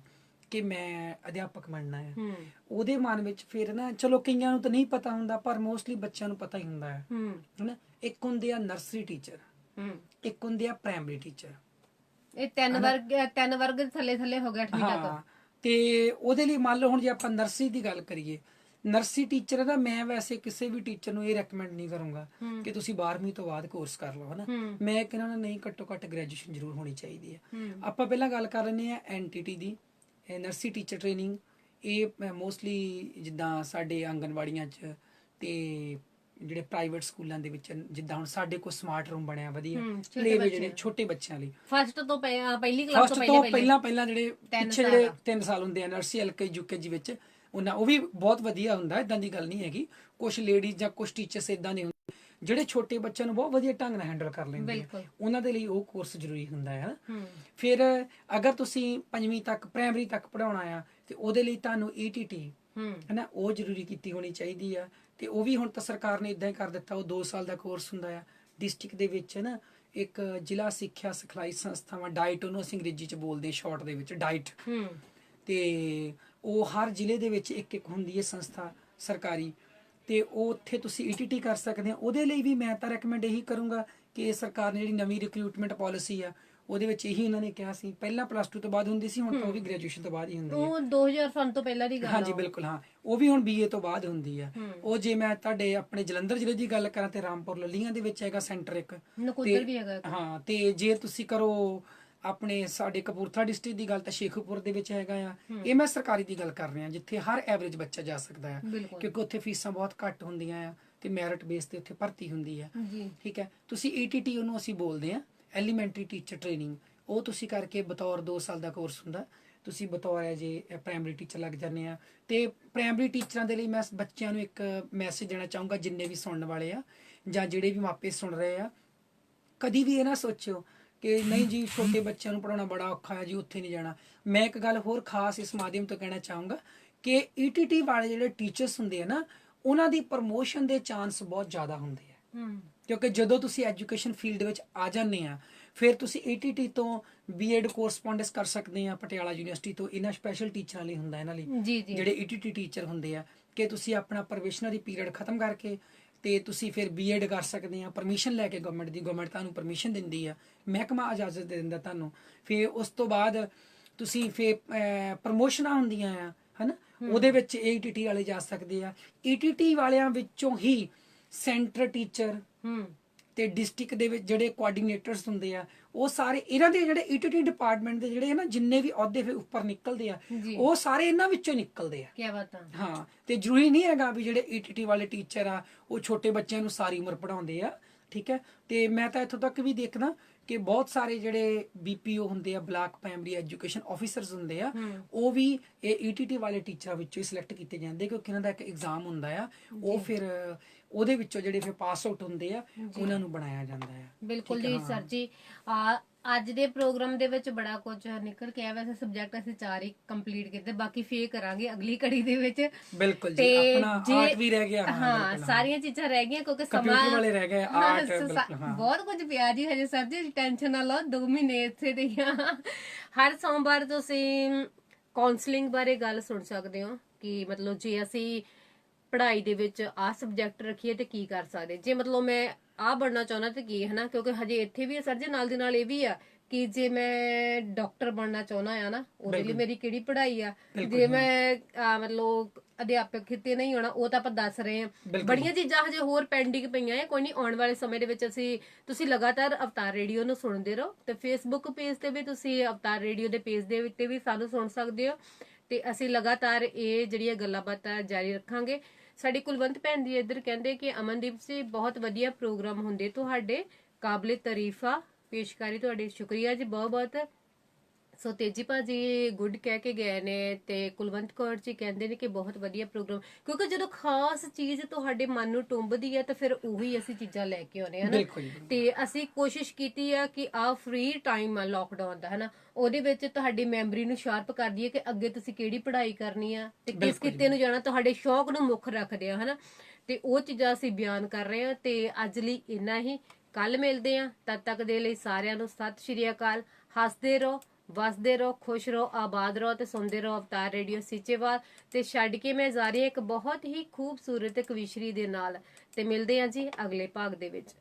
ਕਿ ਮੈਂ ਅਧਿਆਪਕ ਬਣਨਾ ਹੈ, ਉਹਦੇ ਮਨ ਵਿੱਚ ਫਿਰ ਨਾ, ਚਲੋ ਕਈਆਂ ਨੂੰ ਤਾਂ ਨਹੀਂ ਪਤਾ ਹੁੰਦਾ, ਪਰ ਮੋਸਟਲੀ ਬੱਚਿਆਂ ਨੂੰ ਪਤਾ ਹੀ ਹੁੰਦਾ ਹੈ, ਹਨਾ। ਇੱਕ ਹੁੰਦੇ ਆ ਨਰਸਰੀ ਟੀਚਰ, ਇੱਕ ਹੁੰਦੇ ਆ ਪ੍ਰਾਇਮਰੀ ਟੀਚਰ। ਇਹ ਤਿੰਨ ਵਰਗ ਥੱਲੇ ਹੋ ਗਿਆ 8ਵੀਂ ਤੱਕ। ਤੇ ਉਹਦੇ ਲਈ ਮੰਨ ਲਓ ਹੁਣ ਜੇ ਆਪਾਂ ਨਰਸਰੀ ਦੀ ਗੱਲ ਕਰੀਏ, ਨਰਸਰੀ ਟੀਚਰ ਦਾ ਮੈਂ ਵੈਸੇ ਕਿਸੇ ਵੀ ਟੀਚਰ ਨੂੰ ਇਹ ਰეკਮੈਂਡ ਨਹੀਂ ਕਰੂੰਗਾ ਕਿ ਤੁਸੀਂ 12ਵੀਂ ਤੋਂ ਬਾਅਦ ਕੋਰਸ ਕਰ ਲਓ, ਹਨਾ। ਮੈਂ ਕਹਿੰਦਾ ਨਹੀਂ, ਘੱਟੋ ਘੱਟ ਗ੍ਰੈਜੂਏਸ਼ਨ ਜ਼ਰੂਰ ਹੋਣੀ ਚਾਹੀਦੀ ਹੈ। ਆਪਾਂ ਪਹਿਲਾਂ ਗੱਲ ਕਰ ਲੈਂਦੇ ਆ NTT ਦੀ, ਨਰਸਰੀ ਟੀਚਰ ਟ੍ਰੇਨਿੰਗ। ਇਹ ਮੋਸਟਲੀ ਜਿੱਦਾਂ ਸਾਡੇ ਆਂਗਨਵਾੜੀਆਂ 'ਚ ਤੇ ਜਿਹੜੇ ਪ੍ਰਾਈਵੇਟ ਸਕੂਲਾਂ ਦੇ ਵਿੱਚ, ਜਿੱਦਾਂ ਹੁਣ ਸਾਡੇ ਕੋਲ ਸਮਾਰਟ ਰੂਮ ਬਣਿਆ ਵਧੀਆ, ਪਲੇਵੇ ਜਿਹੜੇ ਛੋਟੇ ਬੱਚਿਆਂ ਲਈ, ਫਸਟ ਤੋਂ ਪਹਿਲੀ ਕਲਾਸ ਤੋਂ ਪਹਿਲਾਂ ਜਿਹੜੇ ਪਿੱਛੇ ਜਿਹੜੇ 3 ਸਾਲ ਹੁੰਦੇ ਆ ਨਰਸਰੀ, LKG UKG ਵਿੱਚ, ਉਹ ਵੀ ਬਹੁਤ ਵਧੀਆ ਹੁੰਦਾ, ਇਦਾਂ ਦੀ ਗੱਲ ਨਹੀਂ ਹੈਗੀ। ਕੁਝ ਲੇਡੀਜ਼ ਜਾਂ ਕੁਝ ਟੀਚਰਸ ਇਦਾਂ ਦੇ ਹੁੰਦੇ ਜਿਹੜੇ ਛੋਟੇ ਬੱਚਿਆਂ ਨੂੰ ਬਹੁਤ ਵਧੀਆ ਢੰਗ ਨਾਲ ਹੈਂਡਲ ਕਰ ਲੈਂਦੇ ਆ, ਉਹਨਾਂ ਦੇ ਲਈ ਉਹ ਕੋਰਸ ਜ਼ਰੂਰੀ ਹੁੰਦਾ ਹੈ। ਫਿਰ ਅਗਰ ਤੁਸੀਂ 5ਵੀਂ ਤੱਕ ਪ੍ਰਾਇਮਰੀ ਤੱਕ ਪੜਾਉਣਾ ਆ, ਤੇ ਉਹਦੇ ਲਈ ਤੁਹਾਨੂੰ ETT, ਹਨਾ, ਉਹ ਜ਼ਰੂਰੀ ਕੀਤੀ ਹੋਣੀ ਚਾਹੀਦੀ ਆ। ਤੇ ਉਹ ਵੀ ਹੁਣ ਤਾਂ ਸਰਕਾਰ ਨੇ ਇਦਾਂ ਹੀ ਕਰ ਦਿੱਤਾ, ਉਹ 2 ਸਾਲ ਦਾ ਕੋਰਸ ਹੁੰਦਾ ਆ। ਡਿਸਟ੍ਰਿਕਟ ਦੇ ਵਿੱਚ ਨਾ ਇੱਕ ਜ਼ਿਲ੍ਹਾ ਸਿੱਖਿਆ ਸਿਖਲਾਈ ਸੰਸਥਾਵਾਂ, ਡਾਈਟ ਉਹਨੂੰ ਅਸੀਂ ਅੰਗਰੇਜ਼ੀ 'ਚ ਬੋਲਦੇ, ਸ਼ਾਰਟ ਦੇ ਵਿੱਚ ਡਾਈਟ। ਤੇ ਉਹ ਹਰ ਜ਼ਿਲ੍ਹੇ ਦੇ ਵਿੱਚ ਇੱਕ ਇੱਕ ਹੁੰਦੀ ਹੈ ਸੰਸਥਾ ਸਰਕਾਰੀ, ਤੇ ਉਹ ਉੱਥੇ ਤੁਸੀਂ ETT ਕਰ ਸਕਦੇ ਆ। ਉਹਦੇ ਲਈ ਵੀ ਮੈਂ ਤਾਂ ਰეკਮੈਂਡ ਇਹੀ ਕਰੂੰਗਾ ਕਿ ਸਰਕਾਰ ਨੇ ਜਿਹੜੀ ਨਵੀਂ ਰਿਕਰੂਟਮੈਂਟ ਪਾਲਿਸੀ ਆ, ਉਹਦੇ ਵਿੱਚ ਇਹੀ ਉਹਨਾਂ ਨੇ ਕਿਹਾ ਸੀ, ਪਹਿਲਾਂ +2 ਤੋਂ ਬਾਅਦ ਹੁੰਦੀ ਸੀ, ਹੁਣ ਤਾਂ ਉਹ ਵੀ ਗ੍ਰੈਜੂਏਸ਼ਨ ਤੋਂ ਬਾਅਦ ਹੀ ਹੁੰਦੀ ਹੈ। ਉਹ 2000 ਸਾਲ ਤੋਂ ਪਹਿਲਾਂ ਦੀ ਗੱਲ ਹੈ। ਹਾਂਜੀ ਬਿਲਕੁਲ, ਹਾਂ, ਉਹ ਵੀ ਹੁਣ BA ਤੋਂ ਬਾਅਦ ਹੁੰਦੀ ਆ। ਉਹ ਜੇ ਮੈਂ ਤੁਹਾਡੇ ਆਪਣੇ ਜਲੰਧਰ ਜ਼ਿਲ੍ਹੇ ਦੀ ਗੱਲ ਕਰਾਂ ਤੇ ਰਾਮਪੁਰ ਲੱਲੀਆਂ ਦੇ ਵਿੱਚ ਹੈਗਾ ਸੈਂਟਰ ਇੱਕ, ਨਕੋਦਰ ਵੀ ਹੈਗਾ। ਹਾਂ, ਤੇ ਜੇ ਤੁਸੀਂ ਕਰੋ ਆਪਣੇ ਸਾਡੇ ਕਪੂਰਥਲਾ ਡਿਸਟ੍ਰਿਕਟ ਦੀ ਗੱਲ, ਤਾਂ ਸ਼ੇਖੂਪੁਰ ਦੇ ਵਿੱਚ ਹੈਗਾ ਆ। ਇਹ ਮੈਂ ਸਰਕਾਰੀ ਦੀ ਗੱਲ ਕਰ ਰਿਹਾ, ਜਿੱਥੇ ਹਰ ਐਵਰੇਜ ਬੱਚਾ ਜਾ ਸਕਦਾ ਆ, ਕਿਉਂਕਿ ਉੱਥੇ ਫੀਸਾਂ ਬਹੁਤ ਘੱਟ ਹੁੰਦੀਆਂ ਆ। ਤੇ ਮੈਰਿਟ ਬੇਸ ਤੇ ਉੱਥੇ ਭਰਤੀ ਹੁੰਦੀ ਹੈ ਜੀ ਠੀਕ ਹੈ। ਤੁਸੀਂ ETT ਉਹਨੂੰ ਅਸੀਂ ਬੋਲਦੇ ਆ, ਐਲੀਮੈਂਟਰੀ ਟੀਚਰ ਟ੍ਰੇਨਿੰਗ, ਉਹ ਤੁਸੀਂ ਕਰਕੇ ਬਤੌਰ 2 ਸਾਲ ਦਾ ਕੋਰਸ ਹੁੰਦਾ, ਤੁਸੀਂ ਬਤੌਰ ਹੈ ਜੇ ਪ੍ਰਾਇਮਰੀ ਟੀਚਰ ਲੱਗ ਜਾਂਦੇ ਆ। ਤੇ ਪ੍ਰਾਇਮਰੀ ਟੀਚਰਾਂ ਦੇ ਲਈ ਮੈਂ ਬੱਚਿਆਂ ਨੂੰ ਇੱਕ ਮੈਸੇਜ ਦੇਣਾ ਚਾਹੂੰਗਾ, ਜਿੰਨੇ ਵੀ ਸੁਣਨ ਵਾਲੇ ਆ ਜਾਂ ਜਿਹੜੇ ਵੀ ਮਾਪੇ ਸੁਣ ਰਹੇ ਆ, ਕਦੀ ਵੀ ਇਹ ਨਾ ਸੋਚਿਓ ਕਿ ਨਹੀਂ ਜੀ ਛੋਟੇ ਬੱਚਿਆਂ ਨੂੰ ਪੜਾਉਣਾ ਬੜਾ ਔਖਾ ਹੈ ਜੀ, ਉੱਥੇ ਨਹੀਂ ਜਾਣਾ। ਮੈਂ ਇੱਕ ਗੱਲ ਹੋਰ ਖਾਸ ਇਸ ਮਾਧਿਅਮ ਤੋਂ ਕਹਿਣਾ ਚਾਹੂੰਗਾ ਕਿ ETT ਵਾਲੇ ਜਿਹੜੇ ਟੀਚਰਸ ਹੁੰਦੇ ਆ ਨਾ, ਉਹਨਾਂ ਦੀ ਪ੍ਰਮੋਸ਼ਨ ਦੇ ਚਾਂਸ ਬਹੁਤ ਜ਼ਿਆਦਾ ਹੁੰਦੇ ਆ, ਕਿਉਂਕਿ ਜਦੋਂ ਤੁਸੀਂ ਐਜੂਕੇਸ਼ਨ ਫੀਲਡ ਵਿੱਚ ਆ ਜਾਂਦੇ ਆ, ਫਿਰ ਤੁਸੀਂ ETT ਤੋਂ B.Ed ਕੋਰਸਪੋਂਡੈਂਸ ਕਰ ਸਕਦੇ ਆ ਪਟਿਆਲਾ ਯੂਨੀਵਰਸਿਟੀ ਤੋਂ। ਇਹਨਾਂ ਸਪੈਸ਼ਲ ਟੀਚਰਾਂ ਲਈ ਹੁੰਦਾ, ਇਹਨਾਂ ਲਈ ਜਿਹੜੇ ETT ਟੀਚਰ ਹੁੰਦੇ ਆ ਕਿ ਤੁਸੀਂ ਆਪਣਾ ਪ੍ਰੋਬੇਸ਼ਨਰੀ ਪੀਰੀਅਡ ਖਤਮ ਕਰਕੇ ਤੇ ਤੁਸੀਂ ਫਿਰ B.Ed ਕਰ ਸਕਦੇ ਆ, ਪਰਮਿਸ਼ਨ ਲੈ ਕੇ ਗਵਰਨਮੈਂਟ ਦੀ, ਗਵਰਨਮੈਂਟ ਤੁਹਾਨੂੰ ਪਰਮਿਸ਼ਨ ਦਿੰਦੀ ਆ, ਮਹਿਕਮਾ ਇਜਾਜ਼ਤ ਦੇ ਦਿੰਦਾ ਤੁਹਾਨੂੰ। ਫਿਰ ਉਸ ਤੋਂ ਬਾਅਦ ਤੁਸੀਂ ਫਿਰ ਪ੍ਰਮੋਸ਼ਨਾਂ ਹੁੰਦੀਆਂ ਆ ਹਨਾ, ਉਹਦੇ ਵਿੱਚ ETT ਵਾਲੇ ਜਾ ਸਕਦੇ ਆ। ETT ਵਾਲਿਆਂ ਵਿੱਚੋਂ ਹੀ ਸੈਂਟਰ ਟੀਚਰ ਤੇ ਡਿਸਟ੍ਰਿਕਟ ਦੇ ਵਿੱਚ ਜਿਹੜੇ ਕੋਆਰਡੀਨੇਟਰਸ ਹੁੰਦੇ ਆ, ਉਹ ਸਾਰੇ ਇਹਨਾਂ ਦੇ ਜਿਹੜੇ ETT ਡਿਪਾਰਟਮੈਂਟ ਦੇ ਜਿਹੜੇ ਨਾ ਜਿੰਨੇ ਵੀ ਅਹੁਦੇ ਫਿਰ ਉੱਪਰ ਨਿਕਲਦੇ ਆ, ਉਹ ਸਾਰੇ ਇਹਨਾਂ ਵਿੱਚੋਂ ਨਿਕਲਦੇ ਆ। ਕੀ ਬਾਤ ਆ। ਹਾਂ, ਤੇ ਜ਼ਰੂਰੀ ਨਹੀਂ ਹੈਗਾ ਵੀ ਜਿਹੜੇ ETT ਵਾਲੇ ਟੀਚਰ ਆ ਉਹ ਛੋਟੇ ਬੱਚਿਆਂ ਨੂੰ ਸਾਰੀ ਉਮਰ ਪੜਾਉਂਦੇ ਆ, ਠੀਕ ਹੈ। ਤੇ ਮੈਂ ਤਾਂ ਇੱਥੋਂ ਤੱਕ ਵੀ ਦੇਖਦਾ ਕਿ ਬਹੁਤ ਸਾਰੇ ਜਿਹੜੇ BPO ਹੁੰਦੇ ਆ, ਬਲਾਕ ਪ੍ਰਾਇਮਰੀ ਐਜੂਕੇਸ਼ਨ ਆਫੀਸਰਸ ਹੁੰਦੇ ਆ, ਉਹ ਵੀ ਇਹ ETT ਵਾਲੇ ਟੀਚਰਾਂ ਵਿੱਚੋਂ ਹੀ ਸਿਲੈਕਟ ਕੀਤੇ ਜਾਂਦੇ, ਕਿਉਂਕਿ ਇਹਨਾਂ ਦਾ ਇੱਕ ਐਗਜ਼ਾਮ ਹੁੰਦਾ ਆ, ਉਹ ਫਿਰ ਉਹਦੇ ਵਿੱਚੋਂ ਜਿਹੜੇ ਫਿਰ ਪਾਸ ਆਊਟ ਹੁੰਦੇ ਆ ਉਹਨਾਂ ਨੂੰ ਬਣਾਇਆ ਜਾਂਦਾ ਹੈ। ਬਿਲਕੁਲ ਜੀ ਸਰ ਜੀ, ਅੱਜ ਦੇ ਪ੍ਰੋਗਰਾਮ ਦੇ ਵਿੱਚ ਬੜਾ ਕੁਝ ਨਿਕਲ ਕੇ ਆਇਆ। ਵੈਸੇ ਸਬਜੈਕਟ ਅਸੀਂ 4 ਹੀ ਕੰਪਲੀਟ ਕੀਤੇ, ਬਾਕੀ ਫੇਰ ਕਰਾਂਗੇ ਅਗਲੀ ਕੜੀ ਦੇ ਵਿੱਚ। ਬਿਲਕੁਲ ਜੀ, ਆਪਣਾ ਆਰਟ ਵੀ ਰਹਿ ਗਿਆ। ਹਾਂ, ਸਾਰੀਆਂ ਚੀਜ਼ਾਂ ਰਹਿ ਗਈਆਂ ਕਿਉਂਕਿ ਕੰਪਿਊਟਰ ਵਾਲੇ ਰਹਿ ਗਏ, ਆਰਟ ਬਹੁਤ ਕੁਝ ਪਿਆ ਜੀ ਹਜੇ। ਸਰ ਜੀ ਟੈਨਸ਼ਨ ਨਾ ਲਓ, 2 ਮਹੀਨੇ ਇੱਥੇ ਦੇ ਹਰ ਸੋਮਵਾਰ ਤੁਸੀਂ ਕਾਉਂਸਲਿੰਗ ਬਾਰੇ ਗੱਲ ਸੁਣ ਸਕਦੇ ਹੋ ਕਿ ਮਤਲਬ ਜੇ ਅਸੀਂ ਪੜ੍ਹਾਈ ਦੇ ਵਿੱਚ ਆਹ ਸਬਜੈਕਟ ਰੱਖੀਏ ਤੇ ਕੀ ਕਰ ਸਕਦੇ, ਜੇ ਮਤਲਬ ਮੈਂ ਆਹ ਬਣਨਾ ਚਾਹੁੰਦਾ ਤੇ ਕੀ ਹਨਾ, ਕਿਉਂਕਿ ਹਜੇ ਇੱਥੇ ਵੀ ਸਰ ਜੀ ਨਾਲ ਦੀ ਨਾਲ ਇਹ ਵੀ ਆ ਕਿ ਜੇ ਮੈਂ ਡਾਕਟਰ ਬਣਨਾ ਚਾਹੁੰਦਾ ਆ ਨਾ, ਉਹਦੇ ਲਈ ਮੇਰੀ ਕਿਹੜੀ ਪੜ੍ਹਾਈ ਆ। ਜੇ ਮੈਂ ਮਤਲਬ ਅਧਿਆਪਕ ਕਿਤੇ ਨਹੀਂ ਹੋਣਾ, ਉਹ ਤਾਂ ਆਪਾਂ ਦੱਸ ਰਹੇ ਹਾਂ। ਬੜੀਆਂ ਚੀਜ਼ਾਂ ਹਜੇ ਹੋਰ ਪੈਂਡਿੰਗ ਪਈਆਂ ਆ। ਕੋਈ ਨਹੀਂ, ਆਉਣ ਵਾਲੇ ਸਮੇਂ ਦੇ ਵਿੱਚ ਤੁਸੀਂ ਲਗਾਤਾਰ ਅਵਤਾਰ ਰੇਡੀਓ ਨੂੰ ਸੁਣਦੇ ਰਹੋ ਤੇ ਫੇਸਬੁੱਕ ਪੇਜ ਤੇ ਵੀ ਤੁਸੀਂ ਅਵਤਾਰ ਰੇਡੀਓ ਦੇ ਪੇਜ ਦੇ ਉੱਤੇ ਵੀ ਸਾਨੂੰ ਸੁਣ ਸਕਦੇ ਹੋ। ਤੇ ਅਸੀਂ ਲਗਾਤਾਰ ਇਹ ਜਿਹੜੀਆਂ ਗੱਲਾਂ ਬਾਤਾਂ ਜਾਰੀ ਰੱਖਾਂਗੇ। ਸਾਡੀ ਕੁਲਵੰਤ ਭੈਣ ਜੀ ਇੱਧਰ ਕਹਿੰਦੇ ਕਿ ਅਮਨਦੀਪ ਜੀ ਬਹੁਤ ਵਧੀਆ ਪ੍ਰੋਗਰਾਮ ਹੁੰਦੇ, ਤੁਹਾਡੇ ਕਾਬਲੇ ਤਾਰੀਫ ਆ, ਪੇਸ਼ਕਾਰੀ ਤੁਹਾਡੀ, ਸ਼ੁਕਰੀਆ ਜੀ ਬਹੁਤ ਬਹੁਤ। ਸੋ ਤੇਜੀ ਭਾਜੀ ਗੁੱਡ ਕਹਿ ਕੇ ਗਏ ਨੇ ਤੇ ਕੁਲਵੰਤ ਕੌਰ ਜੀ ਕਹਿੰਦੇ ਨੇ ਕਿ ਬਹੁਤ ਵਧੀਆ ਪ੍ਰੋਗਰਾਮ, ਕਿਉਂਕਿ ਜਦੋਂ ਖਾਸ ਚੀਜ਼ ਤੁਹਾਡੇ ਮਨ ਨੂੰ ਟੁੰਬਦੀ ਹੈ ਤਾਂ ਫਿਰ ਉਹੀ ਅਸੀਂ ਚੀਜ਼ਾਂ ਲੈ ਕੇ ਆਉਨੇ ਹਨਾ। ਤੇ ਅਸੀਂ ਕੋਸ਼ਿਸ਼ ਕੀਤੀ ਆ ਕਿ ਆ ਫ੍ਰੀ ਟਾਈਮ ਆ ਲੋਕਡਾਊਨ ਦਾ ਹਨਾ, ਉਹਦੇ ਵਿੱਚ ਤੁਹਾਡੀ ਮੈਮਰੀ ਨੂੰ ਸ਼ਾਰਪ ਕਰਦੀ ਹੈ ਕਿ ਅੱਗੇ ਤੁਸੀਂ ਕਿਹੜੀ ਪੜ੍ਹਾਈ ਕਰਨੀ ਆ ਤੇ ਕਿਸ ਕਿੱਤੇ ਨੂੰ ਜਾਣਾ, ਤੁਹਾਡੇ ਸ਼ੌਕ ਨੂੰ ਮੁੱਖ ਰੱਖਦੇ ਆ ਹਨਾ। ਤੇ ਉਹ ਚੀਜ਼ਾਂ ਅਸੀਂ ਬਿਆਨ ਕਰ ਰਹੇ ਹਾਂ। ਤੇ ਅੱਜ ਲਈ ਇੰਨਾ ਹੀ, ਕੱਲ ਮਿਲਦੇ ਆ, ਤਦ ਤੱਕ ਦੇ ਲਈ ਸਾਰਿਆਂ ਨੂੰ ਸਤਿ ਸ਼੍ਰੀ ਅਕਾਲ। ਹੱਸਦੇ ਰਹੋ, ਵਸਦੇ ਰਹੋ, ਖੁਸ਼ ਰਹੋ, ਆਬਾਦ ਰਹੋ ਤੇ ਸੁਣਦੇ ਰਹੋ ਅਵਤਾਰ ਰੇਡੀਓ ਸੀਚੇਵਾਲ। ਤੇ ਛੱਡ ਕੇ ਮੈਂ ਜਾ ਰਹੀ ਹਾਂ ਇੱਕ ਬਹੁਤ ਹੀ ਖੂਬਸੂਰਤ ਕਵਿਸ਼ਰੀ ਦੇ ਨਾਲ, ਤੇ ਮਿਲਦੇ ਹਾਂ ਜੀ ਅਗਲੇ ਭਾਗ ਦੇ ਵਿੱਚ।